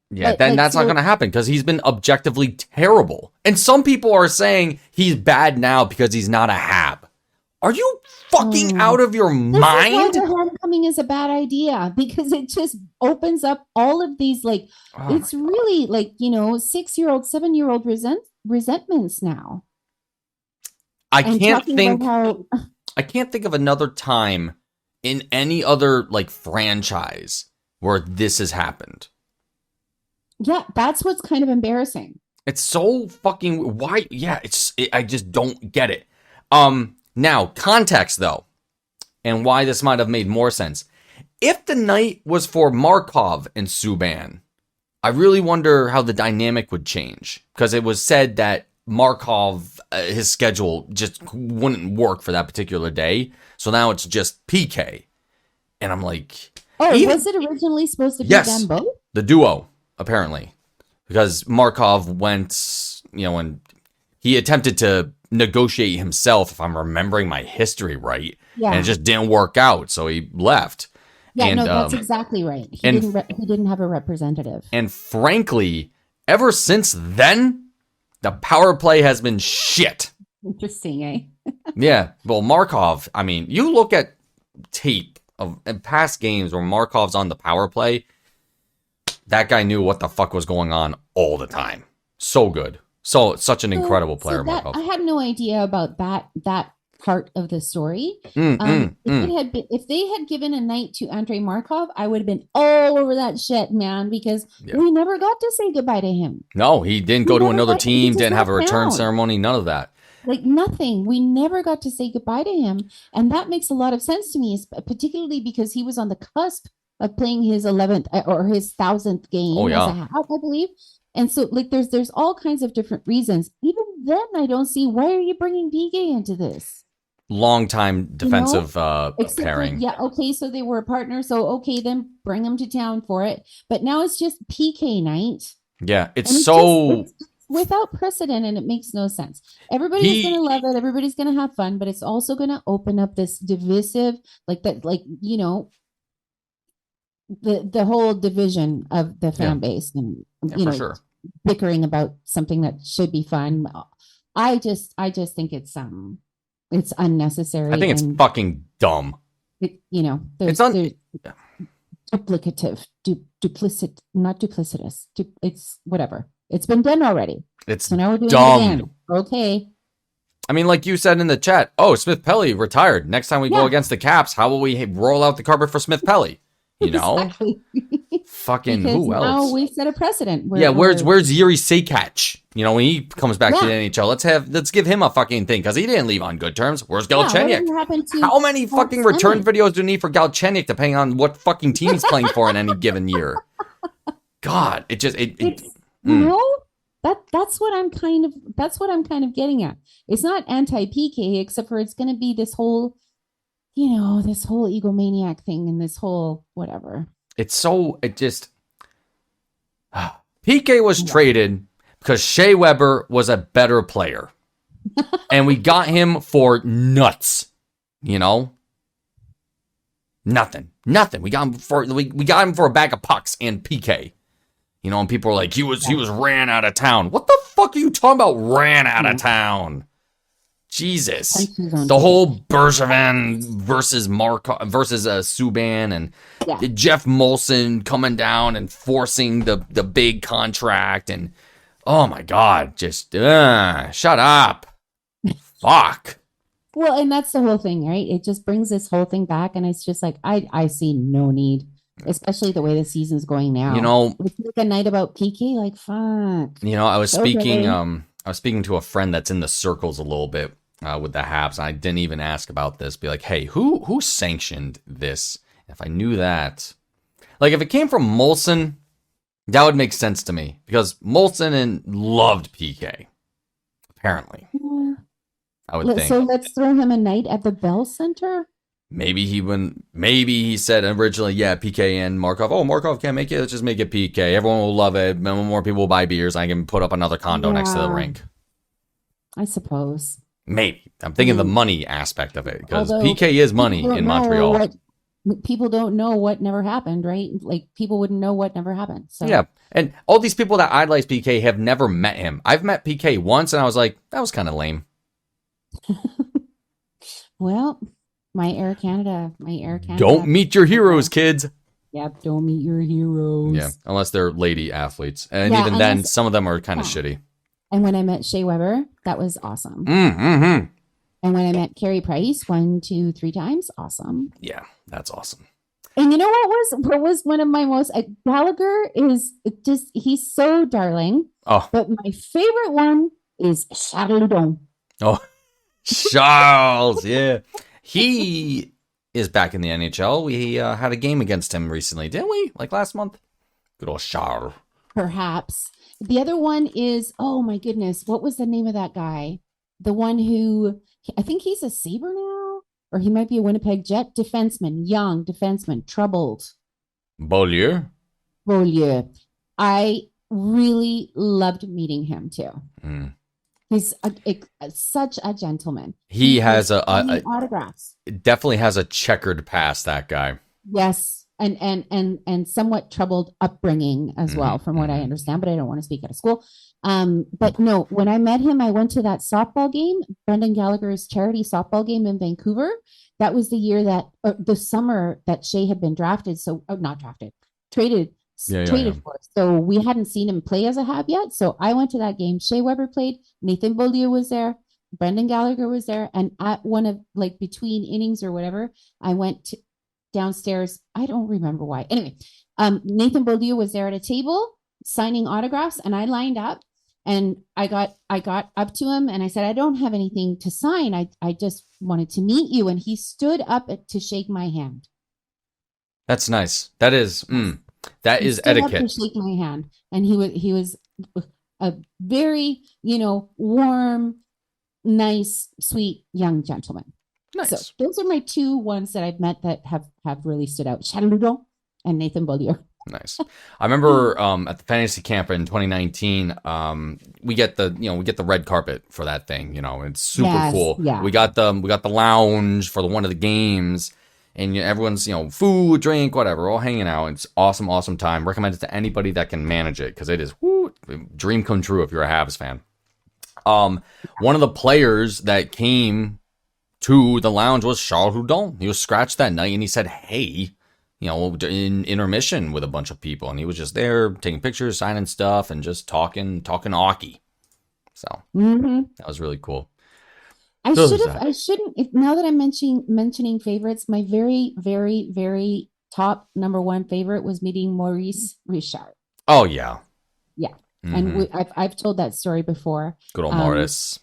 [SPEAKER 1] Yeah,
[SPEAKER 2] But,
[SPEAKER 1] then
[SPEAKER 2] like,
[SPEAKER 1] that's not
[SPEAKER 2] so-
[SPEAKER 1] going to happen because he's been objectively terrible. And some people are saying he's bad now because he's not a Hab. Are you fucking out of your
[SPEAKER 2] This is
[SPEAKER 1] mind?
[SPEAKER 2] why the homecoming is a bad idea because it just opens up all of these
[SPEAKER 1] Oh
[SPEAKER 2] it's really 6-year-old, 7-year-old resentments now.
[SPEAKER 1] I
[SPEAKER 2] And
[SPEAKER 1] can't
[SPEAKER 2] talking
[SPEAKER 1] think.
[SPEAKER 2] about how
[SPEAKER 1] I can't think of another time in any other like franchise where this has happened.
[SPEAKER 2] yeah, that's what's kind of embarrassing.
[SPEAKER 1] It's so fucking why? Yeah, I just don't get it. Now context though, and why this might have made more sense. If the night was for Markov and Subban, I really wonder how the dynamic would change because it was said that Markov, his schedule just wouldn't work for that particular day. So now it's just PK, and I'm like,
[SPEAKER 2] Oh,
[SPEAKER 1] even-
[SPEAKER 2] was it originally supposed to be
[SPEAKER 1] Yes.
[SPEAKER 2] them both?
[SPEAKER 1] the duo, apparently. Because Markov went, and he attempted to negotiate himself, if I'm remembering my history right.
[SPEAKER 2] Yeah.
[SPEAKER 1] And it just didn't work out, so he left.
[SPEAKER 2] Yeah,
[SPEAKER 1] and,
[SPEAKER 2] no, that's exactly right. He
[SPEAKER 1] and-
[SPEAKER 2] didn't have a representative.
[SPEAKER 1] And frankly, ever since then, the power play has been shit.
[SPEAKER 2] Interesting, eh?
[SPEAKER 1] Yeah, well, Markov, I mean, you look at tape of in past games where Markov's on the power play, that guy knew what the fuck was going on all the time. So good. Such an incredible player,
[SPEAKER 2] that,
[SPEAKER 1] Markov.
[SPEAKER 2] I had no idea about that part of the story. If they had given a night to Andrei Markov, I would have been all over that shit, man, because
[SPEAKER 1] Yeah.
[SPEAKER 2] we never got to say goodbye to him.
[SPEAKER 1] No, he didn't go
[SPEAKER 2] He
[SPEAKER 1] to
[SPEAKER 2] never
[SPEAKER 1] another
[SPEAKER 2] got- he
[SPEAKER 1] team,
[SPEAKER 2] just
[SPEAKER 1] didn't have a
[SPEAKER 2] left
[SPEAKER 1] return
[SPEAKER 2] town.
[SPEAKER 1] ceremony, none of that.
[SPEAKER 2] Like nothing. We never got to say goodbye to him. And that makes a lot of sense to me, particularly because he was on the cusp of playing his 11th or his 1,000th game
[SPEAKER 1] Oh,
[SPEAKER 2] as
[SPEAKER 1] yeah.
[SPEAKER 2] a half, I believe. And so there's all kinds of different reasons. Even then, I don't see why are you bringing PK into this?
[SPEAKER 1] Long time defensive
[SPEAKER 2] Except for-
[SPEAKER 1] pairing.
[SPEAKER 2] yeah, okay, so they were a partner. So okay, then bring them to town for it. But now it's just PK night.
[SPEAKER 1] Yeah, it's
[SPEAKER 2] And
[SPEAKER 1] so
[SPEAKER 2] it's without precedent, and it makes no sense. Everybody's
[SPEAKER 1] He-
[SPEAKER 2] gonna love it. Everybody's gonna have fun, but it's also gonna open up this divisive, the whole division of the fan base, and
[SPEAKER 1] yeah, for sure.
[SPEAKER 2] bickering about something that should be fun. I just think it's unnecessary.
[SPEAKER 1] I think it's
[SPEAKER 2] and
[SPEAKER 1] fucking dumb.
[SPEAKER 2] there's duplicative, not duplicitous. It's whatever. It's been done already.
[SPEAKER 1] It's
[SPEAKER 2] So now we're doing
[SPEAKER 1] dumb.
[SPEAKER 2] it again. Okay.
[SPEAKER 1] I mean, like you said in the chat, Smith Pelly retired. Next time we go
[SPEAKER 2] Yeah.
[SPEAKER 1] against the Caps, how will we roll out the carpet for Smith Pelly? You know?
[SPEAKER 2] Exactly.
[SPEAKER 1] Fucking
[SPEAKER 2] Because
[SPEAKER 1] who
[SPEAKER 2] now
[SPEAKER 1] else?
[SPEAKER 2] we set a precedent.
[SPEAKER 1] Yeah, where's Yuri Sekach? When he comes back to the
[SPEAKER 2] Yeah.
[SPEAKER 1] NHL, let's give him a fucking thing because he didn't leave on good terms. Where's
[SPEAKER 2] What
[SPEAKER 1] Galchenyuk?
[SPEAKER 2] happened to
[SPEAKER 1] How many
[SPEAKER 2] Paul
[SPEAKER 1] fucking return
[SPEAKER 2] Simon?
[SPEAKER 1] videos do you need for Galchenyuk depending on what fucking team he's playing for in any given year? God, it just
[SPEAKER 2] It's,
[SPEAKER 1] Mm.
[SPEAKER 2] that's what I'm kind of getting at. It's not anti PK, except for it's going to be this whole egomaniac thing and this whole whatever.
[SPEAKER 1] PK was traded because Shea Weber was a better player. And we got him for nuts. Nothing. We got him for a bag of pucks and PK. And people are like, he was ran out of town. What the fuck are you talking about? Ran out of town. Jesus.
[SPEAKER 2] Punches on
[SPEAKER 1] The
[SPEAKER 2] tape.
[SPEAKER 1] whole Bergevin versus Subban and
[SPEAKER 2] Yeah.
[SPEAKER 1] Jeff Molson coming down and forcing the big contract and oh my God, just shut up. Fuck.
[SPEAKER 2] Well, and that's the whole thing, right? It just brings this whole thing back, and it's just like I see no need, especially the way the season's going now. It's like a night about PK, like fuck.
[SPEAKER 1] I was speaking
[SPEAKER 2] Okay.
[SPEAKER 1] I was speaking to a friend that's in the circles a little bit with the Habs. I didn't even ask about this. Be like, hey, who sanctioned this? If I knew that, Like if it came from Molson, that would make sense to me because Molson loved PK. Apparently, I would think.
[SPEAKER 2] So let's throw him a night at the Bell Center.
[SPEAKER 1] Maybe he said originally, yeah, PK and Markov. Oh, Markov can't make it. Let's just make it PK. Everyone will love it. More people will buy beers. I can put up another condo next to the rink.
[SPEAKER 2] I suppose.
[SPEAKER 1] Maybe. I'm thinking the money aspect of it because
[SPEAKER 2] Although
[SPEAKER 1] PK is money in Montreal.
[SPEAKER 2] People don't know what never happened, right? Like people wouldn't know what never happened. So
[SPEAKER 1] Yeah. And all these people that idolize PK have never met him. I've met PK once and I was like, that was kind of lame.
[SPEAKER 2] Well, my Air Canada.
[SPEAKER 1] Don't meet your heroes, kids.
[SPEAKER 2] Yep, don't meet your heroes.
[SPEAKER 1] Yeah, unless they're lady athletes. And
[SPEAKER 2] Yeah,
[SPEAKER 1] even then,
[SPEAKER 2] unless-
[SPEAKER 1] some of them are kind of shitty.
[SPEAKER 2] And when I met Shea Weber, that was awesome.
[SPEAKER 1] Mm-hmm.
[SPEAKER 2] And when I met Carey Price 1, 2, 3 times, awesome.
[SPEAKER 1] Yeah, that's awesome.
[SPEAKER 2] And you know what was one of my most Gallagher is just he's so darling.
[SPEAKER 1] Oh,
[SPEAKER 2] But my favorite one is Charles Ludon.
[SPEAKER 1] oh, Charles, yeah. He is back in the NHL. We had a game against him recently, didn't we? Like last month? Good old Charles.
[SPEAKER 2] Perhaps. The other one is, oh my goodness, what was the name of that guy? The one who, I think he's a Sabre now, or he might be a Winnipeg Jet defenseman, young defenseman, troubled.
[SPEAKER 1] Beaulieu?
[SPEAKER 2] Beaulieu. I really loved meeting him too.
[SPEAKER 1] Mm.
[SPEAKER 2] He's such a gentleman.
[SPEAKER 1] He has
[SPEAKER 2] signing autographs.
[SPEAKER 1] definitely has a checkered past, that guy.
[SPEAKER 2] Yes, and somewhat troubled upbringing as well, from what I understand. But I don't want to speak out of school. But no, when I met him, I went to that softball game, Brendan Gallagher's charity softball game in Vancouver. That was the year that, the summer that Shea had been drafted. So not drafted, traded for. So we hadn't seen him play as a Hab yet. So I went to that game. Shea Weber played. Nathan Beaulieu was there. Brendan Gallagher was there. And at one of like between innings or whatever, I went downstairs. I don't remember why. Anyway, Nathan Beaulieu was there at a table signing autographs, and I lined up, and I got up to him and I said, I don't have anything to sign. I just wanted to meet you. And he stood up to shake my hand.
[SPEAKER 1] That's nice. That is that
[SPEAKER 2] He
[SPEAKER 1] is
[SPEAKER 2] stood up
[SPEAKER 1] etiquette.
[SPEAKER 2] to shake my hand, and he was a very warm, nice, sweet young gentleman.
[SPEAKER 1] Nice.
[SPEAKER 2] So those are my 2 ones that I've met that have really stood out: Charles Ludon and Nathan Beaulieu.
[SPEAKER 1] Nice. I remember at the fantasy camp in 2019, we get the red carpet for that thing. It's super
[SPEAKER 2] Yes,
[SPEAKER 1] cool.
[SPEAKER 2] yeah.
[SPEAKER 1] We got the lounge for one of the games, and everyone's food, drink, whatever, all hanging out. It's awesome time. Recommend it to anybody that can manage it because it is dream come true if you're a Habs fan. One of the players that came to the lounge was Charles Hudon. He was scratched that night, and he said, "Hey." In intermission with a bunch of people, and he was just there taking pictures, signing stuff, and just talking hockey. So that was really cool.
[SPEAKER 2] I shouldn't. Now that I'm mentioning favorites, my very, very, very top number 1 favorite was meeting Maurice Richard.
[SPEAKER 1] Oh yeah,
[SPEAKER 2] Yeah, and I've told that story before.
[SPEAKER 1] good old Morris.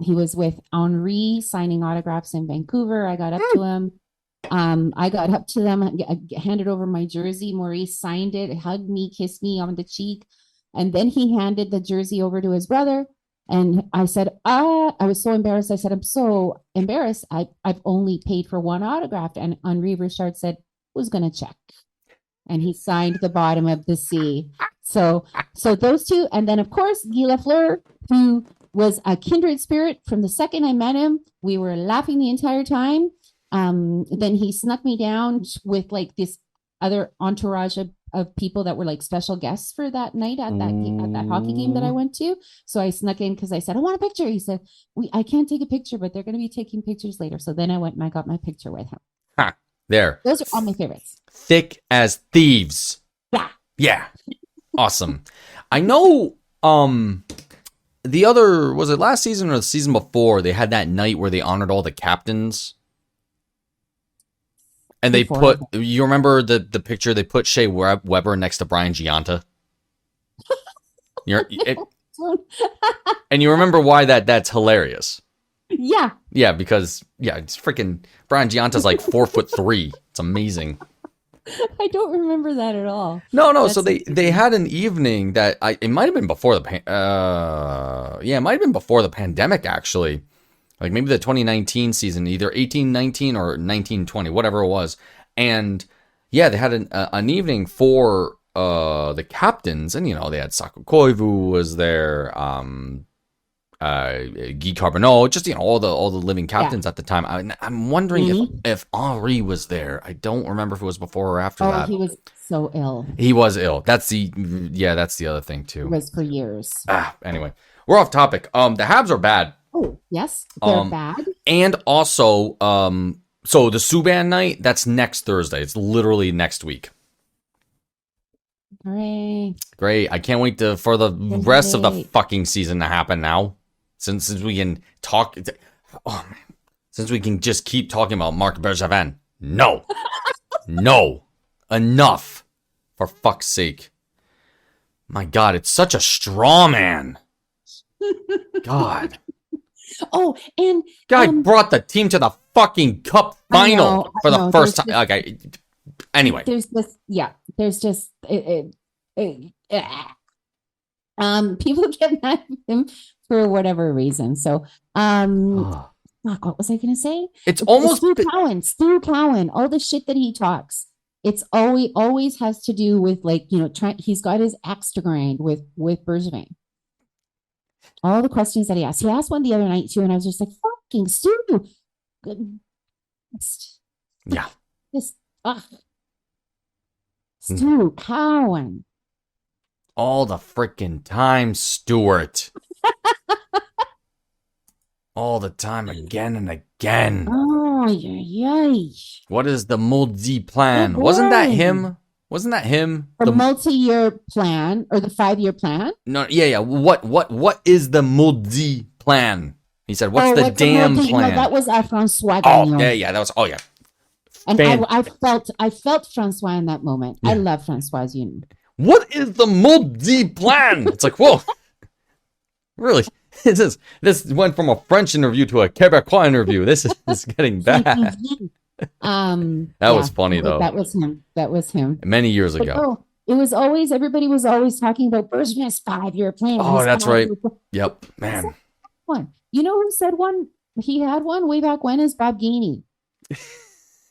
[SPEAKER 2] He was with Henri signing autographs in Vancouver. I got up to him. I got up to them, handed over my jersey. Maurice signed it, hugged me, kissed me on the cheek, and then he handed the jersey over to his brother. And I said, I was so embarrassed. I said, I'm so embarrassed. I've only paid for 1 autograph. And Henri Richard said, who's going to check? And he signed the bottom of the C. So those 2, and then of course Guy Lafleur, who was a kindred spirit from the second I met him. We were laughing the entire time. Then he snuck me down with like this other entourage of people that were like special guests for that night at that hockey game that I went to. So I snuck in because I said, I want a picture. He said, I can't take a picture, but they're going to be taking pictures later. So then I went and I got my picture with him.
[SPEAKER 1] Ha, there.
[SPEAKER 2] Those are all my favorites.
[SPEAKER 1] Thick as thieves. Yeah. Awesome. I know the other, was it last season or the season before, they had that night where they honored all the captains. And they you remember the picture, they put Shea Weber next to Brian Giunta? And you remember why that's hilarious.
[SPEAKER 2] Yeah.
[SPEAKER 1] Yeah, because, it's freaking, Brian Giunta's like 4'3". It's amazing.
[SPEAKER 2] I don't remember that at all.
[SPEAKER 1] No. So
[SPEAKER 2] That's
[SPEAKER 1] they had an evening that it might have been before the it might have been before the pandemic actually, like maybe the 2019 season, either 18-19 or 19-20, whatever it was, and yeah, they had an evening for the captains, and they had Saku Koivu was there, Guy Carbonneau, just all the living captains at the time. I'm wondering if Henri was there. I don't remember if it was before or after that.
[SPEAKER 2] He was so ill.
[SPEAKER 1] He was ill. That's the other thing
[SPEAKER 2] It
[SPEAKER 1] too.
[SPEAKER 2] was for years.
[SPEAKER 1] Anyway, we're off topic. The Habs are bad,
[SPEAKER 2] Oh, yes, they're bad.
[SPEAKER 1] and also so the Subban night, that's next Thursday. It's literally next week.
[SPEAKER 2] Hooray.
[SPEAKER 1] Great. I can't wait for the rest of the fucking season to happen now. Since we can talk, since we can just keep talking about Marc Bergevin. No, no, enough, for fuck's sake. My God, it's such a straw man. God,
[SPEAKER 2] Oh, and
[SPEAKER 1] guy brought the team to the fucking cup final for the first time. Okay, anyway,
[SPEAKER 2] there's just people get mad at him for whatever reason. So fuck, what was I gonna say?
[SPEAKER 1] it's almost
[SPEAKER 2] Stu Cowan, all the shit that he talks. It's always has to do with he's got his axe to grind with Bergevin. All the questions that he asked. He asked one the other night too, and I was just like, fucking Stu.
[SPEAKER 1] yeah.
[SPEAKER 2] Just Stu Cowan.
[SPEAKER 1] All the freaking time, Stuart. All the time, again and again.
[SPEAKER 2] Oh, yeah.
[SPEAKER 1] What is the Muldi plan? Wasn't that him? Wasn't that him?
[SPEAKER 2] The multi-year plan or the 5-year plan?
[SPEAKER 1] No, yeah. What is the Muldi plan? He said, "What's the damn plan?"
[SPEAKER 2] No, that was Francois.
[SPEAKER 1] Oh,
[SPEAKER 2] Gagnon.
[SPEAKER 1] yeah. That was. Oh, yeah.
[SPEAKER 2] And I felt Francois in that moment. Yeah. I love Francois Union.
[SPEAKER 1] What is the Muldi plan? It's like, whoa, really? This went from a French interview to a Quebecois interview. This is getting bad. That was funny though.
[SPEAKER 2] That was him.
[SPEAKER 1] Many years ago.
[SPEAKER 2] It was always, everybody was always talking about Bergevin's 5-year plan.
[SPEAKER 1] Oh, that's right. Yep, man.
[SPEAKER 2] One. You know who said one? He had one way back when is Bob Gainey.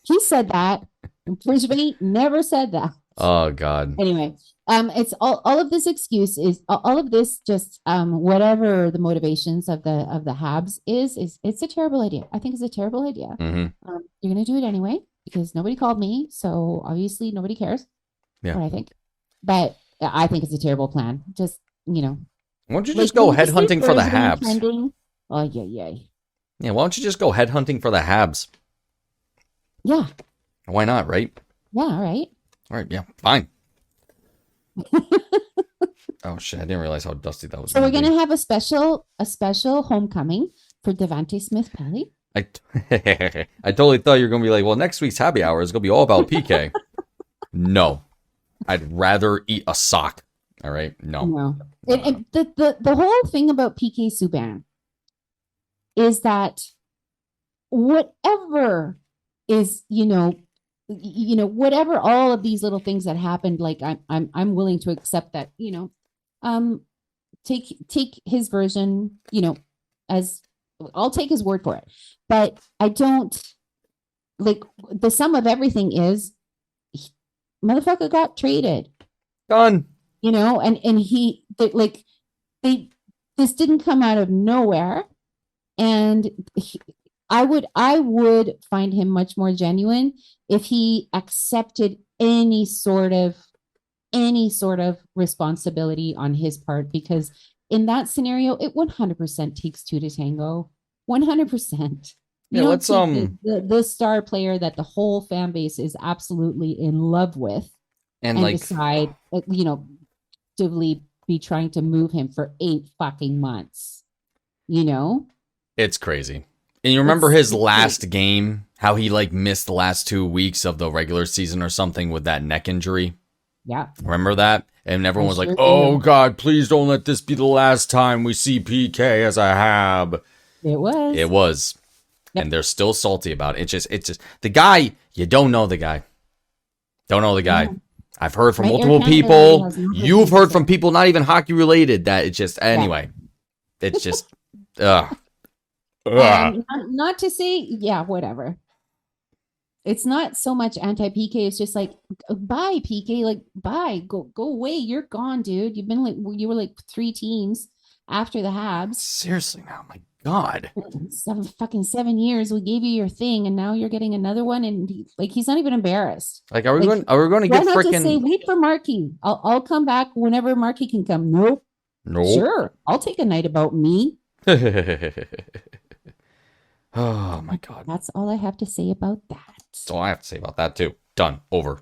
[SPEAKER 2] He said that. And Bergevin never said that.
[SPEAKER 1] Oh God.
[SPEAKER 2] Anyway, it's all of this excuse is all of this just whatever the motivations of the Habs is it's a terrible idea. I think it's a terrible idea.
[SPEAKER 1] Mm-hmm.
[SPEAKER 2] You're gonna do it anyway because nobody called me, so obviously nobody cares.
[SPEAKER 1] Yeah.
[SPEAKER 2] What I think, but I think it's a terrible plan. Just
[SPEAKER 1] why don't you just go headhunting for the Habs?
[SPEAKER 2] Oh yeah.
[SPEAKER 1] Yeah, why don't you just go headhunting for the Habs?
[SPEAKER 2] Yeah.
[SPEAKER 1] Why not, right?
[SPEAKER 2] Yeah, all right.
[SPEAKER 1] All right, yeah, fine. Oh shit! I didn't realize how dusty that was.
[SPEAKER 2] So we're gonna have a special homecoming for Devante Smith-Pelly.
[SPEAKER 1] I totally thought you were gonna be like, well, next week's happy hour is gonna be all about PK. No, I'd rather eat a sock. All right, no.
[SPEAKER 2] And the whole thing about PK Subban is that whatever is whatever all of these little things that happened, like I'm willing to accept that, take his version, as I'll take his word for it. But I don't like the sum of everything is motherfucker got traded.
[SPEAKER 1] Done.
[SPEAKER 2] And he this didn't come out of nowhere. And I would find him much more genuine if he accepted any sort of responsibility on his part, because in that scenario, it 100% takes two to tango. 100%.
[SPEAKER 1] Yeah, let's
[SPEAKER 2] the star player that the whole fan base is absolutely in love with, and decide, actively be trying to move him for 8 fucking months.
[SPEAKER 1] It's crazy. And you remember his last game, how he missed the last 2 weeks of the regular season or something with that neck injury?
[SPEAKER 2] Yeah.
[SPEAKER 1] Remember that? And everyone was like, oh God, please don't let this be the last time we see PK as a Hab.
[SPEAKER 2] It was.
[SPEAKER 1] Yep. And they're still salty about it. It's just the guy, you don't know the guy. Don't know the guy.
[SPEAKER 2] Yeah.
[SPEAKER 1] I've heard from
[SPEAKER 2] My Air
[SPEAKER 1] multiple
[SPEAKER 2] Canada
[SPEAKER 1] people.
[SPEAKER 2] has nothing
[SPEAKER 1] You've
[SPEAKER 2] to
[SPEAKER 1] heard
[SPEAKER 2] say.
[SPEAKER 1] from people not even hockey related that it's just anyway. It's just ugh.
[SPEAKER 2] Not to say, yeah, whatever. It's not so much anti-PK. It's just like, bye, PK. Like, bye. Go away. You're gone, dude. You've been like, you were like 3 teams after the Habs.
[SPEAKER 1] Seriously now, my God.
[SPEAKER 2] 7 years. We gave you your thing, and now you're getting another one. And he's not even embarrassed.
[SPEAKER 1] Like, are we
[SPEAKER 2] Like,
[SPEAKER 1] going to
[SPEAKER 2] Why
[SPEAKER 1] get
[SPEAKER 2] not just say,
[SPEAKER 1] freaking
[SPEAKER 2] wait for Marky? I'll come back whenever Marky can come. Nope.
[SPEAKER 1] no?
[SPEAKER 2] Sure. I'll take a night about me.
[SPEAKER 1] Oh my God.
[SPEAKER 2] That's all I have to say about that.
[SPEAKER 1] That's all I have to say about that too. Done. Over.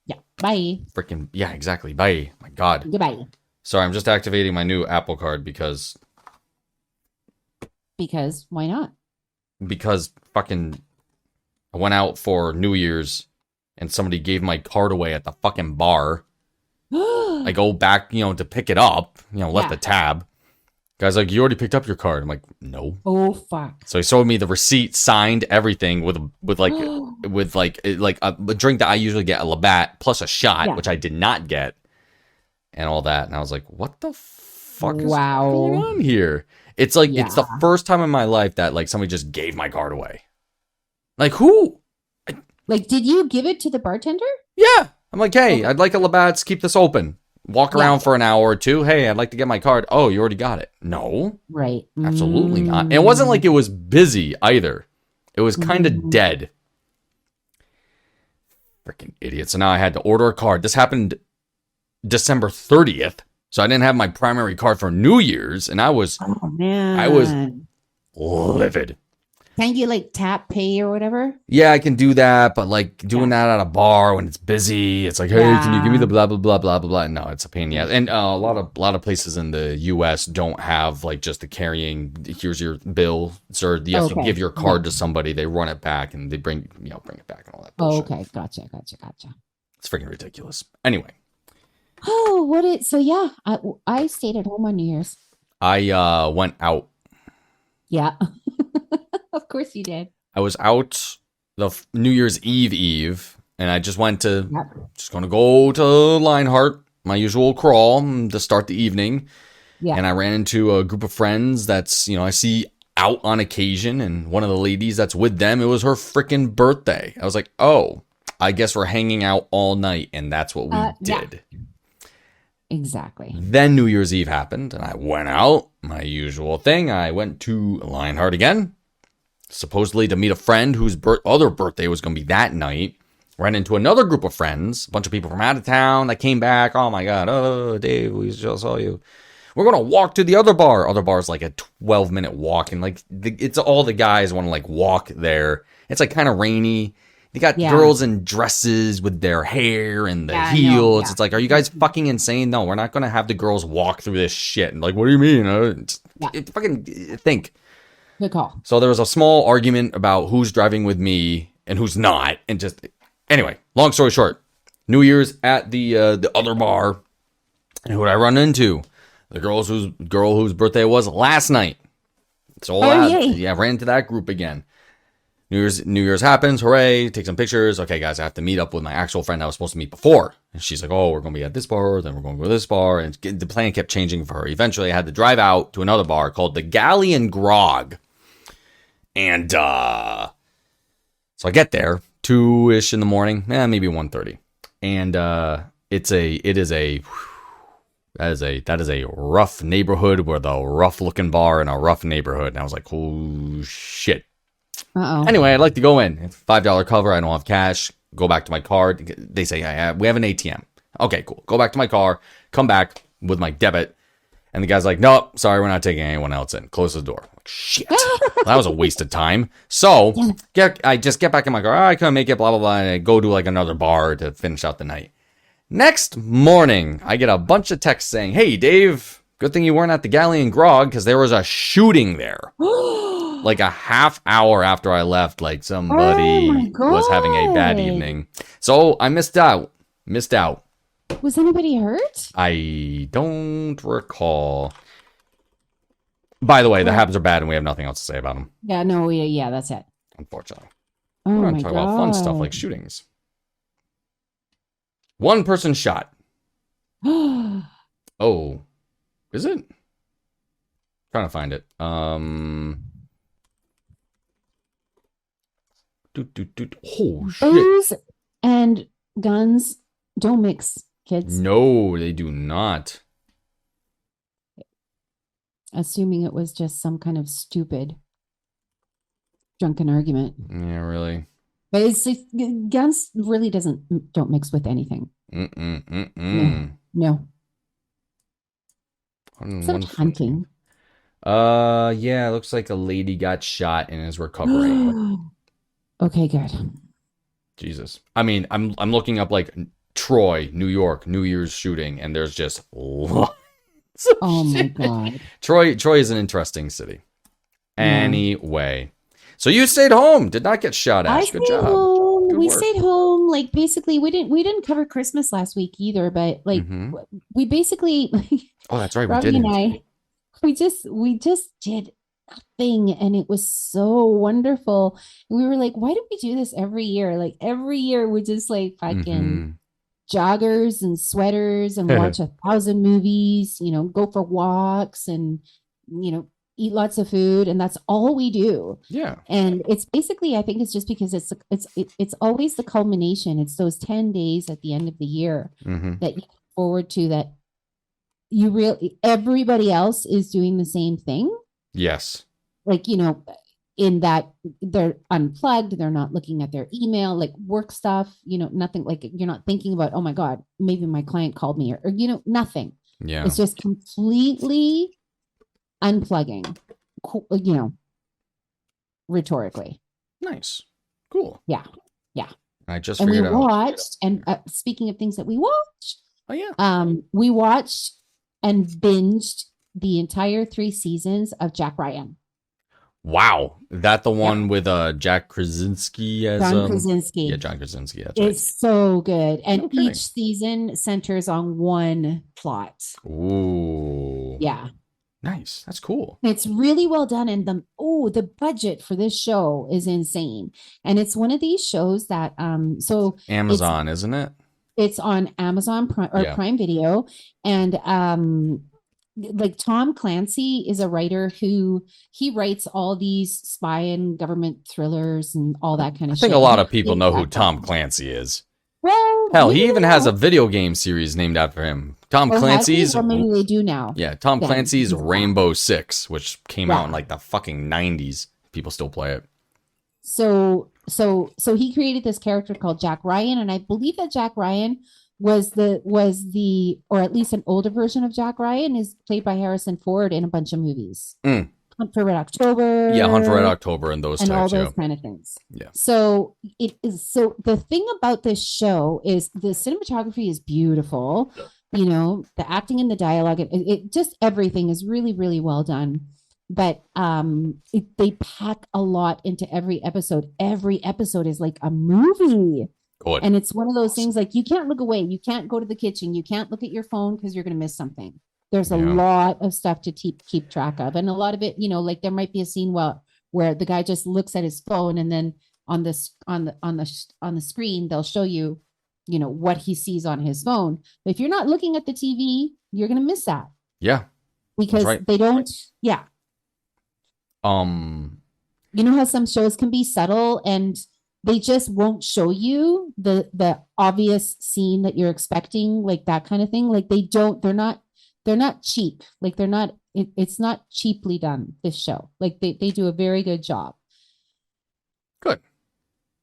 [SPEAKER 2] Yeah. Bye.
[SPEAKER 1] Freaking yeah, exactly. Bye. My God.
[SPEAKER 2] Goodbye.
[SPEAKER 1] Sorry, I'm just activating my new Apple Card because
[SPEAKER 2] Why not?
[SPEAKER 1] fucking I went out for New Year's and somebody gave my card away at the fucking bar. I go back, to pick it up, left
[SPEAKER 2] Yeah.
[SPEAKER 1] the tab. Guy's like, you already picked up your card. I'm like, no.
[SPEAKER 2] Oh fuck.
[SPEAKER 1] So he showed me the receipt, signed everything with a drink that I usually get, a Labatt plus a shot,
[SPEAKER 2] Yeah.
[SPEAKER 1] which I did not get, and all that. And I was like, what the fuck is
[SPEAKER 2] Wow.
[SPEAKER 1] going on here? It's like it's the
[SPEAKER 2] Yeah.
[SPEAKER 1] first time in my life that like somebody just gave my card away. Like who?
[SPEAKER 2] Like, did you give it to the bartender?
[SPEAKER 1] Yeah. I'm like, hey,
[SPEAKER 2] Okay.
[SPEAKER 1] I'd like a Labatt's. Keep this open. Walk
[SPEAKER 2] Yeah.
[SPEAKER 1] around for an hour or two. Hey, I'd like to get my card. Oh, you already got it. No.
[SPEAKER 2] Right.
[SPEAKER 1] Absolutely not. And it wasn't like it was busy either. It was kind of
[SPEAKER 2] Mm.
[SPEAKER 1] dead. Freaking idiot. So now I had to order a card. This happened December 30th. So I didn't have my primary card for New Year's. And I was
[SPEAKER 2] Oh man.
[SPEAKER 1] I was- livid.
[SPEAKER 2] Can you like tap pay or whatever?
[SPEAKER 1] Yeah, I can do that. But like doing that at a bar when it's busy, it's like, hey, can you give me the blah, blah, blah, blah, blah, blah. No, it's a pain in the ass. And a lot of places in the U.S. don't have like just the carrying, here's your bill, sir. You have to
[SPEAKER 2] Okay.
[SPEAKER 1] give your card to somebody. They run it back and they bring it back and all that
[SPEAKER 2] Oh,
[SPEAKER 1] bullshit.
[SPEAKER 2] okay. Gotcha.
[SPEAKER 1] It's freaking ridiculous. Anyway,
[SPEAKER 2] Oh, so yeah, I stayed at home on New Year's.
[SPEAKER 1] I went out.
[SPEAKER 2] Yeah. Of course you did.
[SPEAKER 1] I was out the New Year's Eve, and I just went to,
[SPEAKER 2] Yep.
[SPEAKER 1] just going to go to Lionheart, my usual crawl to start the evening.
[SPEAKER 2] Yeah.
[SPEAKER 1] And I ran into a group of friends that's, I see out on occasion, and one of the ladies that's with them, it was her freaking birthday. I was like, oh, I guess we're hanging out all night, and that's what we
[SPEAKER 2] Yeah.
[SPEAKER 1] did.
[SPEAKER 2] Exactly.
[SPEAKER 1] Then New Year's Eve happened, and I went out, my usual thing. I went to Lionheart again, supposedly to meet a friend whose other birthday was going to be that night. Ran into another group of friends, a bunch of people from out of town that came back. Oh my God, oh, Dave, we just saw you. We're going to walk to the other bar. Other bar's like a 12-minute walk, and like it's all the guys want to like walk there. It's like kind of rainy. They got girls in dresses with their hair and the heels. It's like, are you guys fucking insane? No, we're not going to have the girls walk through this shit. And like, what do you mean? Fucking think.
[SPEAKER 2] Good call.
[SPEAKER 1] So there was a small argument about who's driving with me and who's not. And just, anyway, long story short, New Year's at the other bar. And who did I run into? The girl whose birthday was last night. So I ran into that group again. New Year's happens, hooray, take some pictures. Okay, guys, I have to meet up with my actual friend I was supposed to meet before. And she's like, oh, we're going to be at this bar, then we're going to go to this bar. And the plan kept changing for her. Eventually, I had to drive out to another bar called the Galley and Grog. And so I get there, 2-ish in the morning, maybe 1:30. And that is a rough neighborhood with a rough looking bar in a rough neighborhood. And I was like, oh, shit.
[SPEAKER 2] Uh-oh.
[SPEAKER 1] Anyway, I'd like to go in. It's $5 cover. I don't have cash. Go back to my card. They say, we have an ATM. Okay, cool. Go back to my car. Come back with my debit. And the guy's like, nope, sorry, we're not taking anyone else in. Close the door. I'm like, shit. That was a waste of time. So I just get back in my car. I couldn't make it, blah, blah, blah. And I go to like another bar to finish out the night. Next morning, I get a bunch of texts saying, hey, Dave, good thing you weren't at the Galley and Grog because there was a shooting there. Like a half hour after I left, like somebody was having a bad evening. So I missed out.
[SPEAKER 2] Was anybody hurt?
[SPEAKER 1] I don't recall. By the way, the Habs are bad and we have nothing else to say about them,
[SPEAKER 2] Yeah, no, yeah, that's it.
[SPEAKER 1] unfortunately.
[SPEAKER 2] Oh
[SPEAKER 1] We're
[SPEAKER 2] my
[SPEAKER 1] going to talk about fun stuff like shootings. One person shot. Oh, is it? Trying to find it. Oh shit!
[SPEAKER 2] Booze and guns don't mix, kids.
[SPEAKER 1] No, they do not.
[SPEAKER 2] Assuming it was just some kind of stupid drunken argument.
[SPEAKER 1] Yeah, really.
[SPEAKER 2] But it's like, guns really don't mix with anything. No. Except hunting.
[SPEAKER 1] Yeah, it looks like a lady got shot and is recovering.
[SPEAKER 2] Okay, good.
[SPEAKER 1] Jesus. I mean, I'm looking up like Troy, New York, New Year's shooting, and there's just lots of
[SPEAKER 2] Oh my
[SPEAKER 1] shit.
[SPEAKER 2] God.
[SPEAKER 1] Troy is an interesting city. Anyway. So you stayed home, did not get shot
[SPEAKER 2] I
[SPEAKER 1] at. Good
[SPEAKER 2] stayed
[SPEAKER 1] job.
[SPEAKER 2] home.
[SPEAKER 1] Good
[SPEAKER 2] We
[SPEAKER 1] work.
[SPEAKER 2] stayed home. Like basically we didn't cover Christmas last week either, but like
[SPEAKER 1] Mhm.
[SPEAKER 2] we basically
[SPEAKER 1] Oh, that's right, we
[SPEAKER 2] Robbie
[SPEAKER 1] didn't.
[SPEAKER 2] and I we just did nothing and it was so wonderful. And we were like, why do we do this every year? Like every year we just like fucking
[SPEAKER 1] Mhm.
[SPEAKER 2] joggers and sweaters and watch 1,000 movies, go for walks and eat lots of food, and that's all we do.
[SPEAKER 1] Yeah.
[SPEAKER 2] And it's basically, I think it's just because it's always the culmination. It's those 10 days at the end of the year
[SPEAKER 1] Mhm.
[SPEAKER 2] that you look forward to, that everybody else is doing the same thing.
[SPEAKER 1] Yes.
[SPEAKER 2] Like, in that they're unplugged, they're not looking at their email, like work stuff, nothing, like you're not thinking about, oh my God, maybe my client called me or nothing.
[SPEAKER 1] Yeah.
[SPEAKER 2] It's just completely unplugging, rhetorically.
[SPEAKER 1] Nice. Cool.
[SPEAKER 2] Yeah. Yeah.
[SPEAKER 1] I just
[SPEAKER 2] And we
[SPEAKER 1] figured out.
[SPEAKER 2] watched, and speaking of things that we watched,
[SPEAKER 1] Oh yeah.
[SPEAKER 2] we watched and binged the entire 3 seasons of Jack Ryan.
[SPEAKER 1] Wow. That the one with Jack Krasinski as
[SPEAKER 2] John Krasinski.
[SPEAKER 1] Yeah, John Krasinski. That's right.
[SPEAKER 2] It's so good. And
[SPEAKER 1] No kidding.
[SPEAKER 2] each season centers on one plot.
[SPEAKER 1] Ooh.
[SPEAKER 2] Yeah.
[SPEAKER 1] Nice. That's cool.
[SPEAKER 2] It's really well done. And the budget for this show is insane. And it's one of these shows that
[SPEAKER 1] Amazon, isn't it?
[SPEAKER 2] it's on Amazon Prime or
[SPEAKER 1] Yeah.
[SPEAKER 2] Prime Video. And like Tom Clancy is a writer who he writes all these spy and government thrillers and all that kind
[SPEAKER 1] I
[SPEAKER 2] of
[SPEAKER 1] think
[SPEAKER 2] shit.
[SPEAKER 1] a lot
[SPEAKER 2] He
[SPEAKER 1] of people
[SPEAKER 2] created
[SPEAKER 1] know who
[SPEAKER 2] that
[SPEAKER 1] Tom
[SPEAKER 2] stuff.
[SPEAKER 1] Clancy is.
[SPEAKER 2] Well,
[SPEAKER 1] Hell, he
[SPEAKER 2] maybe
[SPEAKER 1] even
[SPEAKER 2] they
[SPEAKER 1] has a
[SPEAKER 2] don't.
[SPEAKER 1] video game series named after him. Tom
[SPEAKER 2] Or has he?
[SPEAKER 1] Clancy's.
[SPEAKER 2] Or maybe they do now.
[SPEAKER 1] Yeah, Tom
[SPEAKER 2] Yeah,
[SPEAKER 1] Clancy's
[SPEAKER 2] he's-
[SPEAKER 1] Rainbow Six, which came out in
[SPEAKER 2] Yeah.
[SPEAKER 1] like the fucking 90s. People still play it.
[SPEAKER 2] So he created this character called Jack Ryan, and I believe that Jack Ryan was the or at least an older version of Jack Ryan is played by Harrison Ford in a bunch of movies.
[SPEAKER 1] Mm.
[SPEAKER 2] Hunt for Red October.
[SPEAKER 1] Yeah, Hunt for Red October and those
[SPEAKER 2] and all
[SPEAKER 1] types.
[SPEAKER 2] those
[SPEAKER 1] Yeah.
[SPEAKER 2] kind of things.
[SPEAKER 1] Yeah.
[SPEAKER 2] So the thing about this show is the cinematography is beautiful. The acting and the dialogue, it just everything is really, really well done. But they pack a lot into every episode. Every episode is like a movie.
[SPEAKER 1] Good.
[SPEAKER 2] And it's one of those things like you can't look away. You can't go to the kitchen. You can't look at your phone because you're going to miss something. There's a
[SPEAKER 1] Yeah.
[SPEAKER 2] lot of stuff to keep track of. And a lot of it, like there might be a scene where the guy just looks at his phone and then on the screen, they'll show you, what he sees on his phone. But if you're not looking at the TV, you're going to miss that
[SPEAKER 1] Yeah.
[SPEAKER 2] because
[SPEAKER 1] right.
[SPEAKER 2] they don't. Yeah. You know how some shows can be subtle and they just won't show you the obvious scene that you're expecting, like that kind of thing. Like they're not cheap. Like it's not cheaply done, this show. Like they do a very good job.
[SPEAKER 1] Good.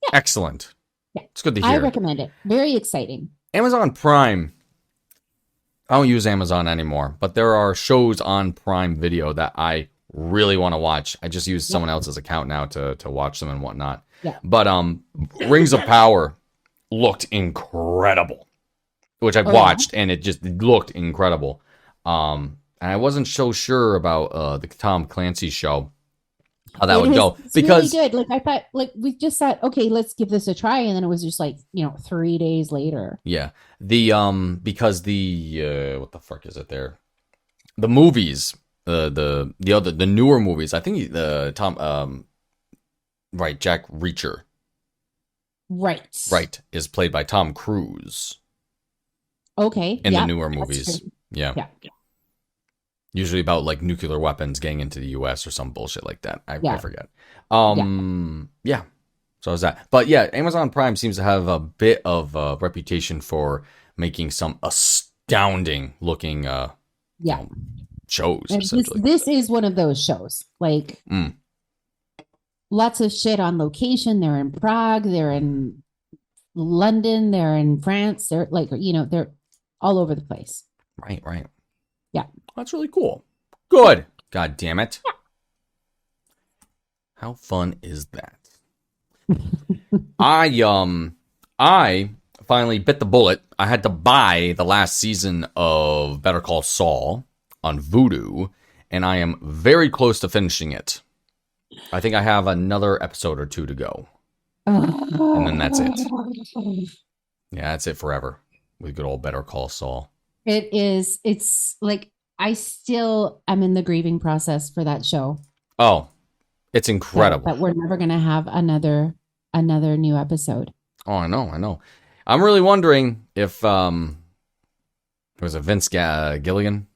[SPEAKER 2] Yeah.
[SPEAKER 1] Excellent.
[SPEAKER 2] Yeah.
[SPEAKER 1] It's good to
[SPEAKER 2] I
[SPEAKER 1] hear.
[SPEAKER 2] recommend it. Very exciting.
[SPEAKER 1] Amazon Prime. I don't use Amazon anymore, but there are shows on Prime Video that I really want to watch. I just use someone else's account now to watch them and whatnot.
[SPEAKER 2] Yeah.
[SPEAKER 1] But Rings of Power looked incredible, which I've
[SPEAKER 2] Oh, yeah?
[SPEAKER 1] watched, and it just looked incredible. And I wasn't so sure about the Tom Clancy show, how that would go,
[SPEAKER 2] It's
[SPEAKER 1] because
[SPEAKER 2] really good. Like I thought, like we just thought, okay, let's give this a try, and then it was just like 3 days later.
[SPEAKER 1] yeah, because the what the fuck is it there? The movies, the newer movies. I think the Jack Reacher,
[SPEAKER 2] Right.
[SPEAKER 1] right, is played by Tom Cruise.
[SPEAKER 2] Okay.
[SPEAKER 1] in the
[SPEAKER 2] yeah,
[SPEAKER 1] newer
[SPEAKER 2] that's
[SPEAKER 1] movies.
[SPEAKER 2] true.
[SPEAKER 1] Yeah.
[SPEAKER 2] Yeah.
[SPEAKER 1] Usually about like nuclear weapons getting into the US or some bullshit like that. I
[SPEAKER 2] Yeah.
[SPEAKER 1] forget. Yeah. So is that. But yeah, Amazon Prime seems to have a bit of a reputation for making some astounding looking
[SPEAKER 2] Yeah.
[SPEAKER 1] shows,
[SPEAKER 2] And
[SPEAKER 1] essentially.
[SPEAKER 2] this is one of those shows. Like
[SPEAKER 1] Mm.
[SPEAKER 2] lots of shit on location. They're in Prague, they're in London, they're in France, they're like, they're all over the place.
[SPEAKER 1] Right.
[SPEAKER 2] Yeah.
[SPEAKER 1] That's really cool. Good. God damn it. How fun is that? I finally bit the bullet. I had to buy the last season of Better Call Saul on Vudu, and I am very close to finishing it. I think I have another episode or two to go. And then that's it. Yeah, that's it forever with good old Better Call Saul.
[SPEAKER 2] It's like I still am in the grieving process for that show.
[SPEAKER 1] Oh, it's incredible.
[SPEAKER 2] That we're never gonna have another new episode.
[SPEAKER 1] Oh, I know. I'm really wondering if was it Vince Gilligan?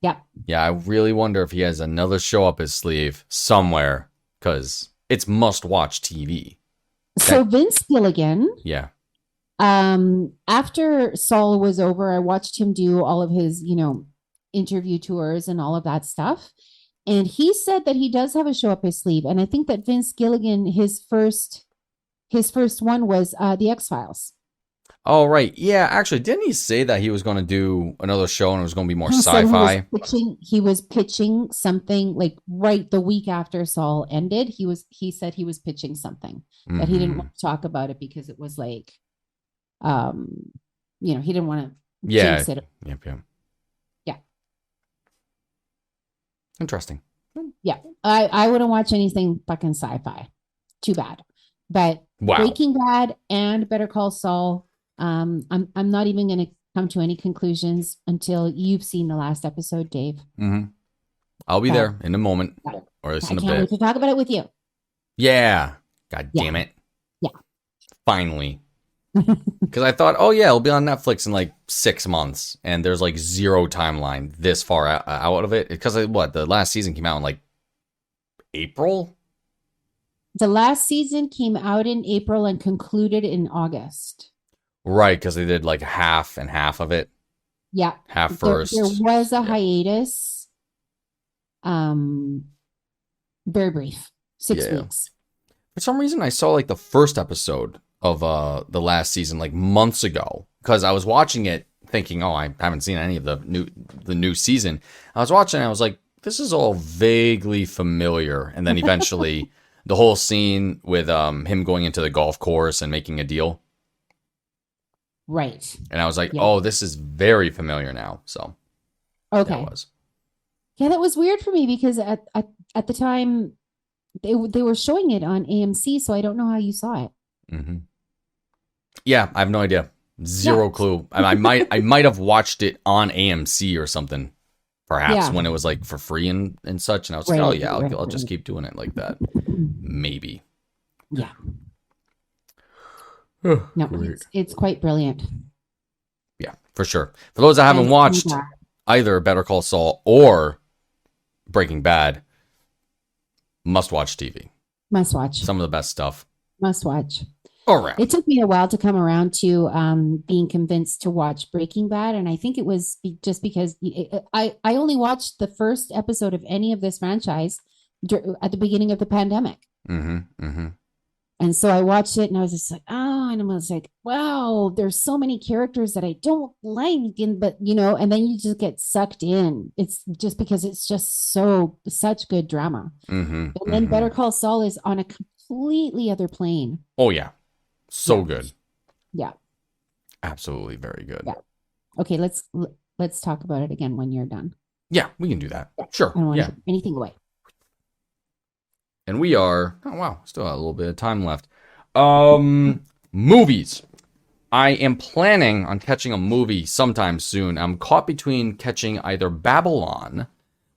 [SPEAKER 2] Yeah.
[SPEAKER 1] Yeah, I really wonder if he has another show up his sleeve somewhere, because it's must-watch TV.
[SPEAKER 2] So Vince Gilligan,
[SPEAKER 1] Yeah.
[SPEAKER 2] after Saul was over, I watched him do all of his, interview tours and all of that stuff. And he said that he does have a show up his sleeve. And I think that Vince Gilligan, his first one was The X-Files.
[SPEAKER 1] Oh, right. Yeah, actually, didn't he say that he was going to do another show and it was going to be more
[SPEAKER 2] He said
[SPEAKER 1] sci-fi?
[SPEAKER 2] he was pitching something like right the week after Saul ended. He said he was pitching something that he didn't want to talk about it because it was like, he didn't want to
[SPEAKER 1] Yeah.
[SPEAKER 2] jinx it.
[SPEAKER 1] Yep.
[SPEAKER 2] Yeah.
[SPEAKER 1] Interesting.
[SPEAKER 2] Yeah. I wouldn't watch anything fucking sci-fi. Too bad. But
[SPEAKER 1] Wow.
[SPEAKER 2] Breaking Bad and Better Call Saul, I'm not even going to come to any conclusions until you've seen the last episode, Dave.
[SPEAKER 1] Mm-hmm. I'll be
[SPEAKER 2] Okay.
[SPEAKER 1] there in a moment,
[SPEAKER 2] Got it.
[SPEAKER 1] or
[SPEAKER 2] I
[SPEAKER 1] listen a
[SPEAKER 2] can't wait
[SPEAKER 1] bit.
[SPEAKER 2] to talk about it with you.
[SPEAKER 1] Yeah. God
[SPEAKER 2] Yeah.
[SPEAKER 1] damn it.
[SPEAKER 2] Yeah.
[SPEAKER 1] Finally. Because I thought, oh yeah, it'll be on Netflix in like 6 months, and there's like zero timeline this far out of it. Because the last season came out in like April.
[SPEAKER 2] The last season came out in April and concluded in August.
[SPEAKER 1] Right, because they did like half and half of it.
[SPEAKER 2] Yeah.
[SPEAKER 1] Half
[SPEAKER 2] There
[SPEAKER 1] first.
[SPEAKER 2] was a hiatus. Very brief. 6
[SPEAKER 1] Yeah.
[SPEAKER 2] weeks.
[SPEAKER 1] For some reason, I saw like the first episode of the last season like months ago, because I was watching it thinking, oh, I haven't seen any of the new season. I was watching it, I was like, this is all vaguely familiar. And then eventually the whole scene with him going into the golf course and making a deal.
[SPEAKER 2] Right.
[SPEAKER 1] And I was like,
[SPEAKER 2] Yeah.
[SPEAKER 1] oh, this is very familiar now. So
[SPEAKER 2] Okay.
[SPEAKER 1] that was.
[SPEAKER 2] Yeah, that was weird for me because at the time they were showing it on AMC, so I don't know how you saw it.
[SPEAKER 1] Mm-hmm. Yeah, I have no idea. Zero
[SPEAKER 2] Yeah.
[SPEAKER 1] clue. I might have watched it on AMC or something, perhaps
[SPEAKER 2] Yeah.
[SPEAKER 1] when it was like for free and such. And I was like,
[SPEAKER 2] Right,
[SPEAKER 1] oh yeah,
[SPEAKER 2] right,
[SPEAKER 1] I'll just
[SPEAKER 2] right.
[SPEAKER 1] keep doing it like that. Maybe.
[SPEAKER 2] Yeah. No, it's quite brilliant.
[SPEAKER 1] Yeah, for sure. For those that haven't
[SPEAKER 2] And-
[SPEAKER 1] watched
[SPEAKER 2] yeah,
[SPEAKER 1] either Better Call Saul or Breaking Bad, must watch TV.
[SPEAKER 2] must watch.
[SPEAKER 1] Some of the best stuff
[SPEAKER 2] Must watch.
[SPEAKER 1] around.
[SPEAKER 2] It took me a while to come around to being convinced to watch Breaking Bad, and I think it was just because I only watched the first episode of any of this franchise at the beginning of the pandemic.
[SPEAKER 1] Mm-hmm. Mm-hmm.
[SPEAKER 2] And so I watched it and I was just like, oh, and I was like, wow, there's so many characters that I don't like. But, and then you just get sucked in. It's just because it's just such good drama.
[SPEAKER 1] Mm-hmm.
[SPEAKER 2] And then Better Call Saul is on a completely other plane.
[SPEAKER 1] Oh yeah. So
[SPEAKER 2] Yeah.
[SPEAKER 1] good.
[SPEAKER 2] Yeah.
[SPEAKER 1] Absolutely very good.
[SPEAKER 2] Yeah. Okay. Let's talk about it again when you're done.
[SPEAKER 1] Yeah, we can do that. Sure.
[SPEAKER 2] I don't want
[SPEAKER 1] Yeah.
[SPEAKER 2] to give anything away.
[SPEAKER 1] And we are, oh wow, still have a little bit of time left. Movies. I am planning on catching a movie sometime soon. I'm caught between catching either Babylon,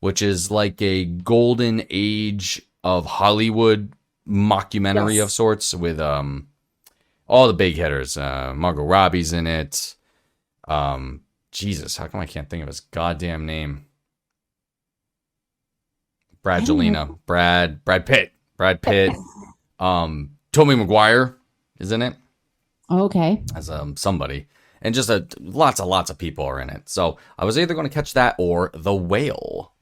[SPEAKER 1] which is like a golden age of Hollywood mockumentary
[SPEAKER 2] Yes.
[SPEAKER 1] of sorts with all the big hitters. Margot Robbie's in it. Jesus, how come I can't think of his goddamn name? Brad
[SPEAKER 2] I don't know.
[SPEAKER 1] Jelena, Brad Pitt, Tommy Maguire is in it
[SPEAKER 2] Okay.
[SPEAKER 1] as somebody, and just lots of people are in it. So I was either going to catch that or The Whale,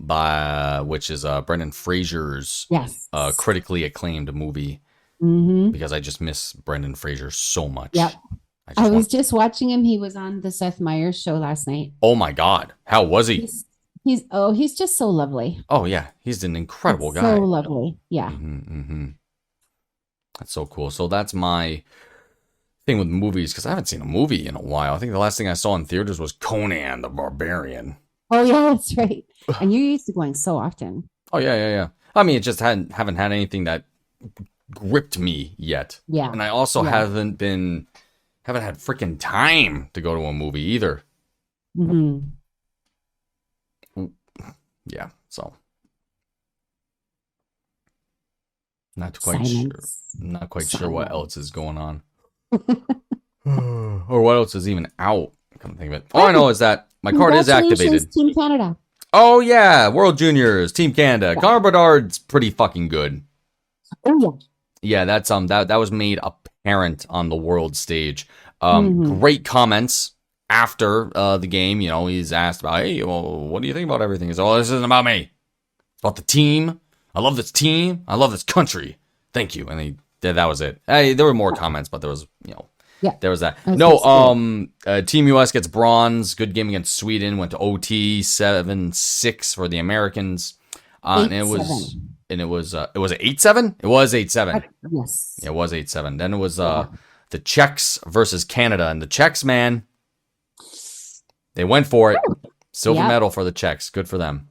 [SPEAKER 1] which is Brendan Fraser's
[SPEAKER 2] Yes.
[SPEAKER 1] critically acclaimed movie,
[SPEAKER 2] Mm-hmm.
[SPEAKER 1] because I just miss Brendan Fraser so much.
[SPEAKER 2] Yep.
[SPEAKER 1] I
[SPEAKER 2] I
[SPEAKER 1] just
[SPEAKER 2] was just watching him. He was on the Seth Meyers show last night.
[SPEAKER 1] oh my God, how was he?
[SPEAKER 2] He's just so lovely.
[SPEAKER 1] Oh yeah, he's an incredible guy.
[SPEAKER 2] So lovely. Yeah.
[SPEAKER 1] That's so cool. So that's my thing with movies, because I haven't seen a movie in a while. I think the last thing I saw in theaters was Conan the Barbarian.
[SPEAKER 2] Oh yeah, that's right. And you're used to going so often.
[SPEAKER 1] Oh yeah. I mean, it just haven't had anything that gripped me yet.
[SPEAKER 2] Yeah.
[SPEAKER 1] And I also
[SPEAKER 2] Yeah.
[SPEAKER 1] haven't had freaking time to go to a movie either.
[SPEAKER 2] Mm-hmm.
[SPEAKER 1] Yeah, so not quite sure what else is going on. Or what else is even out. I can't think of it. All I know is that my card is activated.
[SPEAKER 2] Congratulations, Team Canada.
[SPEAKER 1] Oh yeah, World Juniors, Team Canada. Connor Bedard's pretty fucking good.
[SPEAKER 2] Oh yeah.
[SPEAKER 1] Yeah, that's that was made apparent on the world stage. Great comments after the game. You know, he's asked about, hey, well, what do you think about everything? He's oh, this isn't about me. It's about the team. I love this team. I love this country. Thank you. And that was it. Hey, there were more comments, but there was, there was that. Team US gets bronze. Good game against Sweden. Went to OT 7-6 for the Americans. And it was 8-7. It was 8-7.
[SPEAKER 2] Yes.
[SPEAKER 1] It was 8-7. Then it was the Czechs versus Canada, and the Czechs, man, they went for it. Silver medal for the Czechs. Good for them.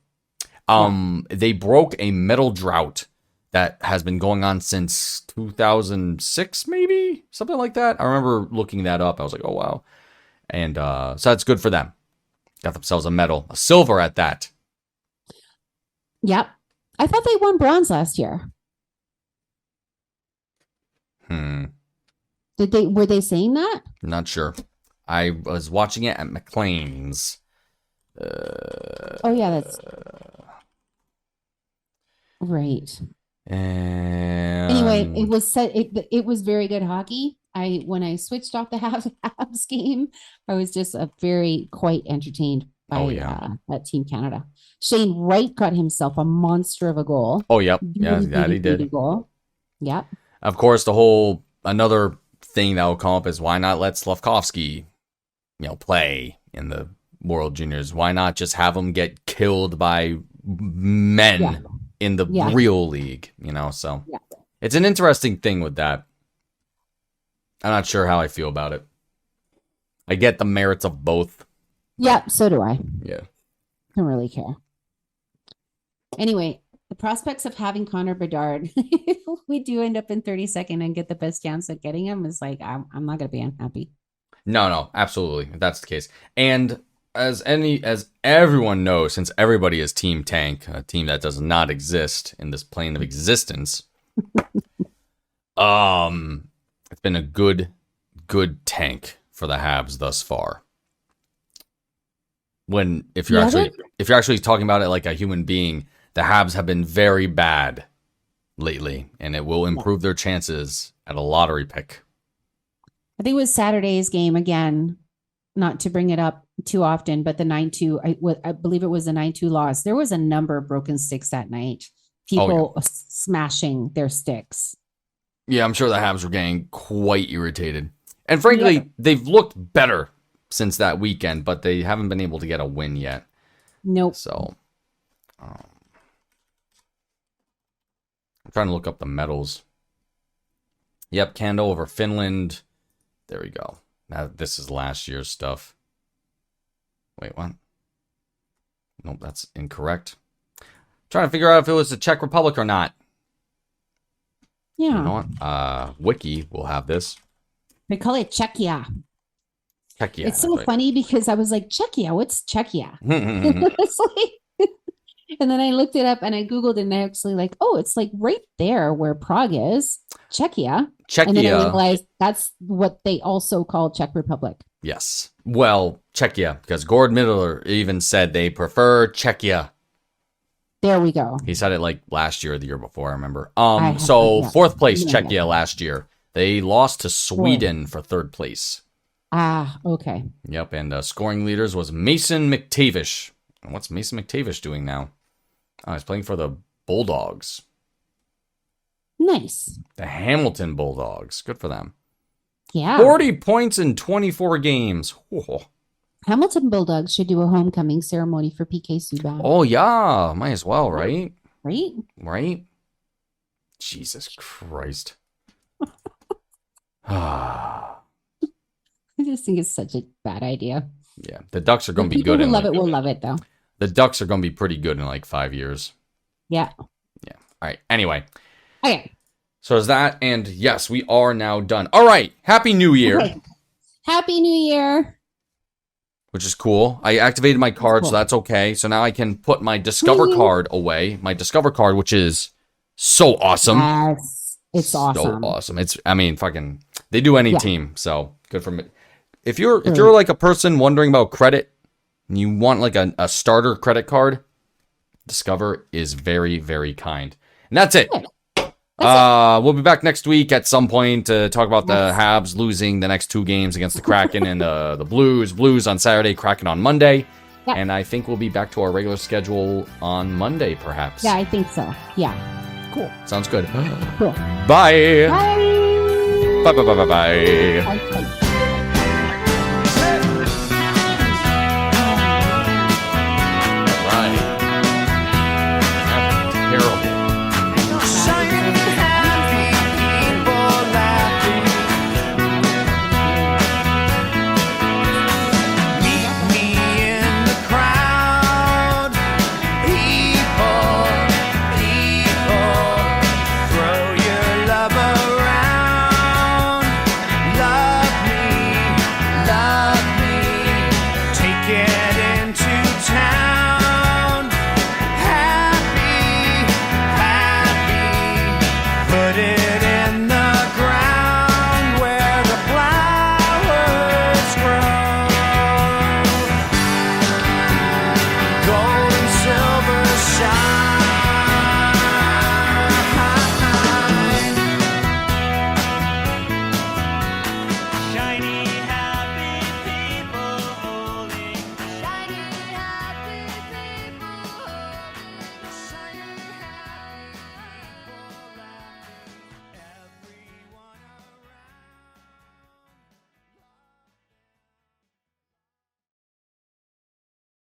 [SPEAKER 1] They broke a medal drought that has been going on since 2006, maybe something like that. I remember looking that up. I was like, oh wow, and so that's good for them. Got themselves a medal, a silver at that.
[SPEAKER 2] Yep. I thought they won bronze last year. Were they saying that?
[SPEAKER 1] Not sure. I was watching it at McLean's.
[SPEAKER 2] Oh yeah, that's right.
[SPEAKER 1] And
[SPEAKER 2] Anyway, it was very good hockey. When I switched off the Habs game, I was just quite entertained by that Team Canada. Shane Wright got himself a monster of a goal.
[SPEAKER 1] Oh yep, yeah, he did.
[SPEAKER 2] Goal. Yep.
[SPEAKER 1] Of course, another thing that will come up is why not let Slavkovsky, play in the World Juniors? Why not just have him get killed by men in the real league? So it's an interesting thing with that. I'm not sure how I feel about it. I get the merits of both.
[SPEAKER 2] Yeah, so do I.
[SPEAKER 1] Yeah.
[SPEAKER 2] Don't really care. Anyway, the prospects of having Connor Bedard, if we do end up in 32nd and get the best chance at getting him, is like, I'm not going to be unhappy.
[SPEAKER 1] No, absolutely. If that's the case. And as everyone knows, since everybody is Team Tank, a team that does not exist in this plane of existence, it's been a good tank for the Habs thus far. If you're actually talking about it like a human being, the Habs have been very bad lately, and it will improve their chances at a lottery pick.
[SPEAKER 2] I think it was Saturday's game again, not to bring it up too often, but the 9-2, I believe it was a 9-2 loss. There was a number of broken sticks that night. People smashing their sticks.
[SPEAKER 1] Yeah, I'm sure the Habs were getting quite irritated. And frankly, they've looked better since that weekend, but they haven't been able to get a win yet.
[SPEAKER 2] Nope.
[SPEAKER 1] So, I'm trying to look up the medals. Yep, Canada over Finland. There we go. Now, this is last year's stuff. Wait, what? Nope, that's incorrect. Trying to figure out if it was the Czech Republic or not.
[SPEAKER 2] Yeah.
[SPEAKER 1] You know what? Wiki will have this.
[SPEAKER 2] They call it Czechia.
[SPEAKER 1] Czechia.
[SPEAKER 2] It's so funny because I was like, Czechia, what's Czechia?
[SPEAKER 1] Right.
[SPEAKER 2] It's like, and then I looked it up and I Googled it and I actually like, oh, it's like right there where Prague is. Czechia. And then I realized that's what they also call Czech Republic.
[SPEAKER 1] Yes. Well, Czechia, because Gord Miller even said they prefer Czechia.
[SPEAKER 2] There we go.
[SPEAKER 1] He said it like last year or the year before, I remember.
[SPEAKER 2] have
[SPEAKER 1] So
[SPEAKER 2] yeah.
[SPEAKER 1] fourth place,
[SPEAKER 2] Yeah.
[SPEAKER 1] Czechia last year. They lost to Sweden for third place.
[SPEAKER 2] Okay.
[SPEAKER 1] Yep, and scoring leaders was Mason McTavish. And what's Mason McTavish doing now? Oh, he's playing for the Bulldogs.
[SPEAKER 2] Nice.
[SPEAKER 1] The Hamilton Bulldogs. Good for them.
[SPEAKER 2] Yeah.
[SPEAKER 1] 40 points in 24 games. Oh,
[SPEAKER 2] Hamilton Bulldogs should do a homecoming ceremony for PK Subban.
[SPEAKER 1] oh yeah, might as well, right?
[SPEAKER 2] Right?
[SPEAKER 1] Right? Jesus Christ. Ah.
[SPEAKER 2] I just think it's such a bad idea.
[SPEAKER 1] Yeah, the Ducks are going to be
[SPEAKER 2] People
[SPEAKER 1] good.
[SPEAKER 2] who
[SPEAKER 1] In
[SPEAKER 2] love
[SPEAKER 1] like,
[SPEAKER 2] it will love it, though.
[SPEAKER 1] the Ducks are going to be pretty good in like 5 years.
[SPEAKER 2] Yeah.
[SPEAKER 1] Yeah. All right. Anyway,
[SPEAKER 2] Okay.
[SPEAKER 1] so is that, and yes, we are now done. All right. Happy New Year,
[SPEAKER 2] Okay. Happy New Year.
[SPEAKER 1] which is cool. I activated my card, so
[SPEAKER 2] Cool.
[SPEAKER 1] that's okay. So now I can put my Discover
[SPEAKER 2] Woo.
[SPEAKER 1] card away. My Discover card, which is so awesome.
[SPEAKER 2] Yes. It's
[SPEAKER 1] So
[SPEAKER 2] awesome.
[SPEAKER 1] awesome. Fucking, they do any
[SPEAKER 2] Yeah.
[SPEAKER 1] team, so good for me. If you're like a person wondering about credit and you want like a starter credit card, Discover is very, very kind. And that's it.
[SPEAKER 2] Good.
[SPEAKER 1] We'll be back next week at some point to talk about the Habs losing the next 2 games against the Kraken and the Blues. Blues on Saturday, Kraken on Monday.
[SPEAKER 2] Yeah.
[SPEAKER 1] And I think we'll be back to our regular schedule on Monday, perhaps.
[SPEAKER 2] Yeah, I think so. Yeah. Cool.
[SPEAKER 1] Sounds good.
[SPEAKER 2] Cool.
[SPEAKER 1] Bye.
[SPEAKER 2] Bye.
[SPEAKER 1] Bye, bye, bye, bye, bye.
[SPEAKER 2] Bye.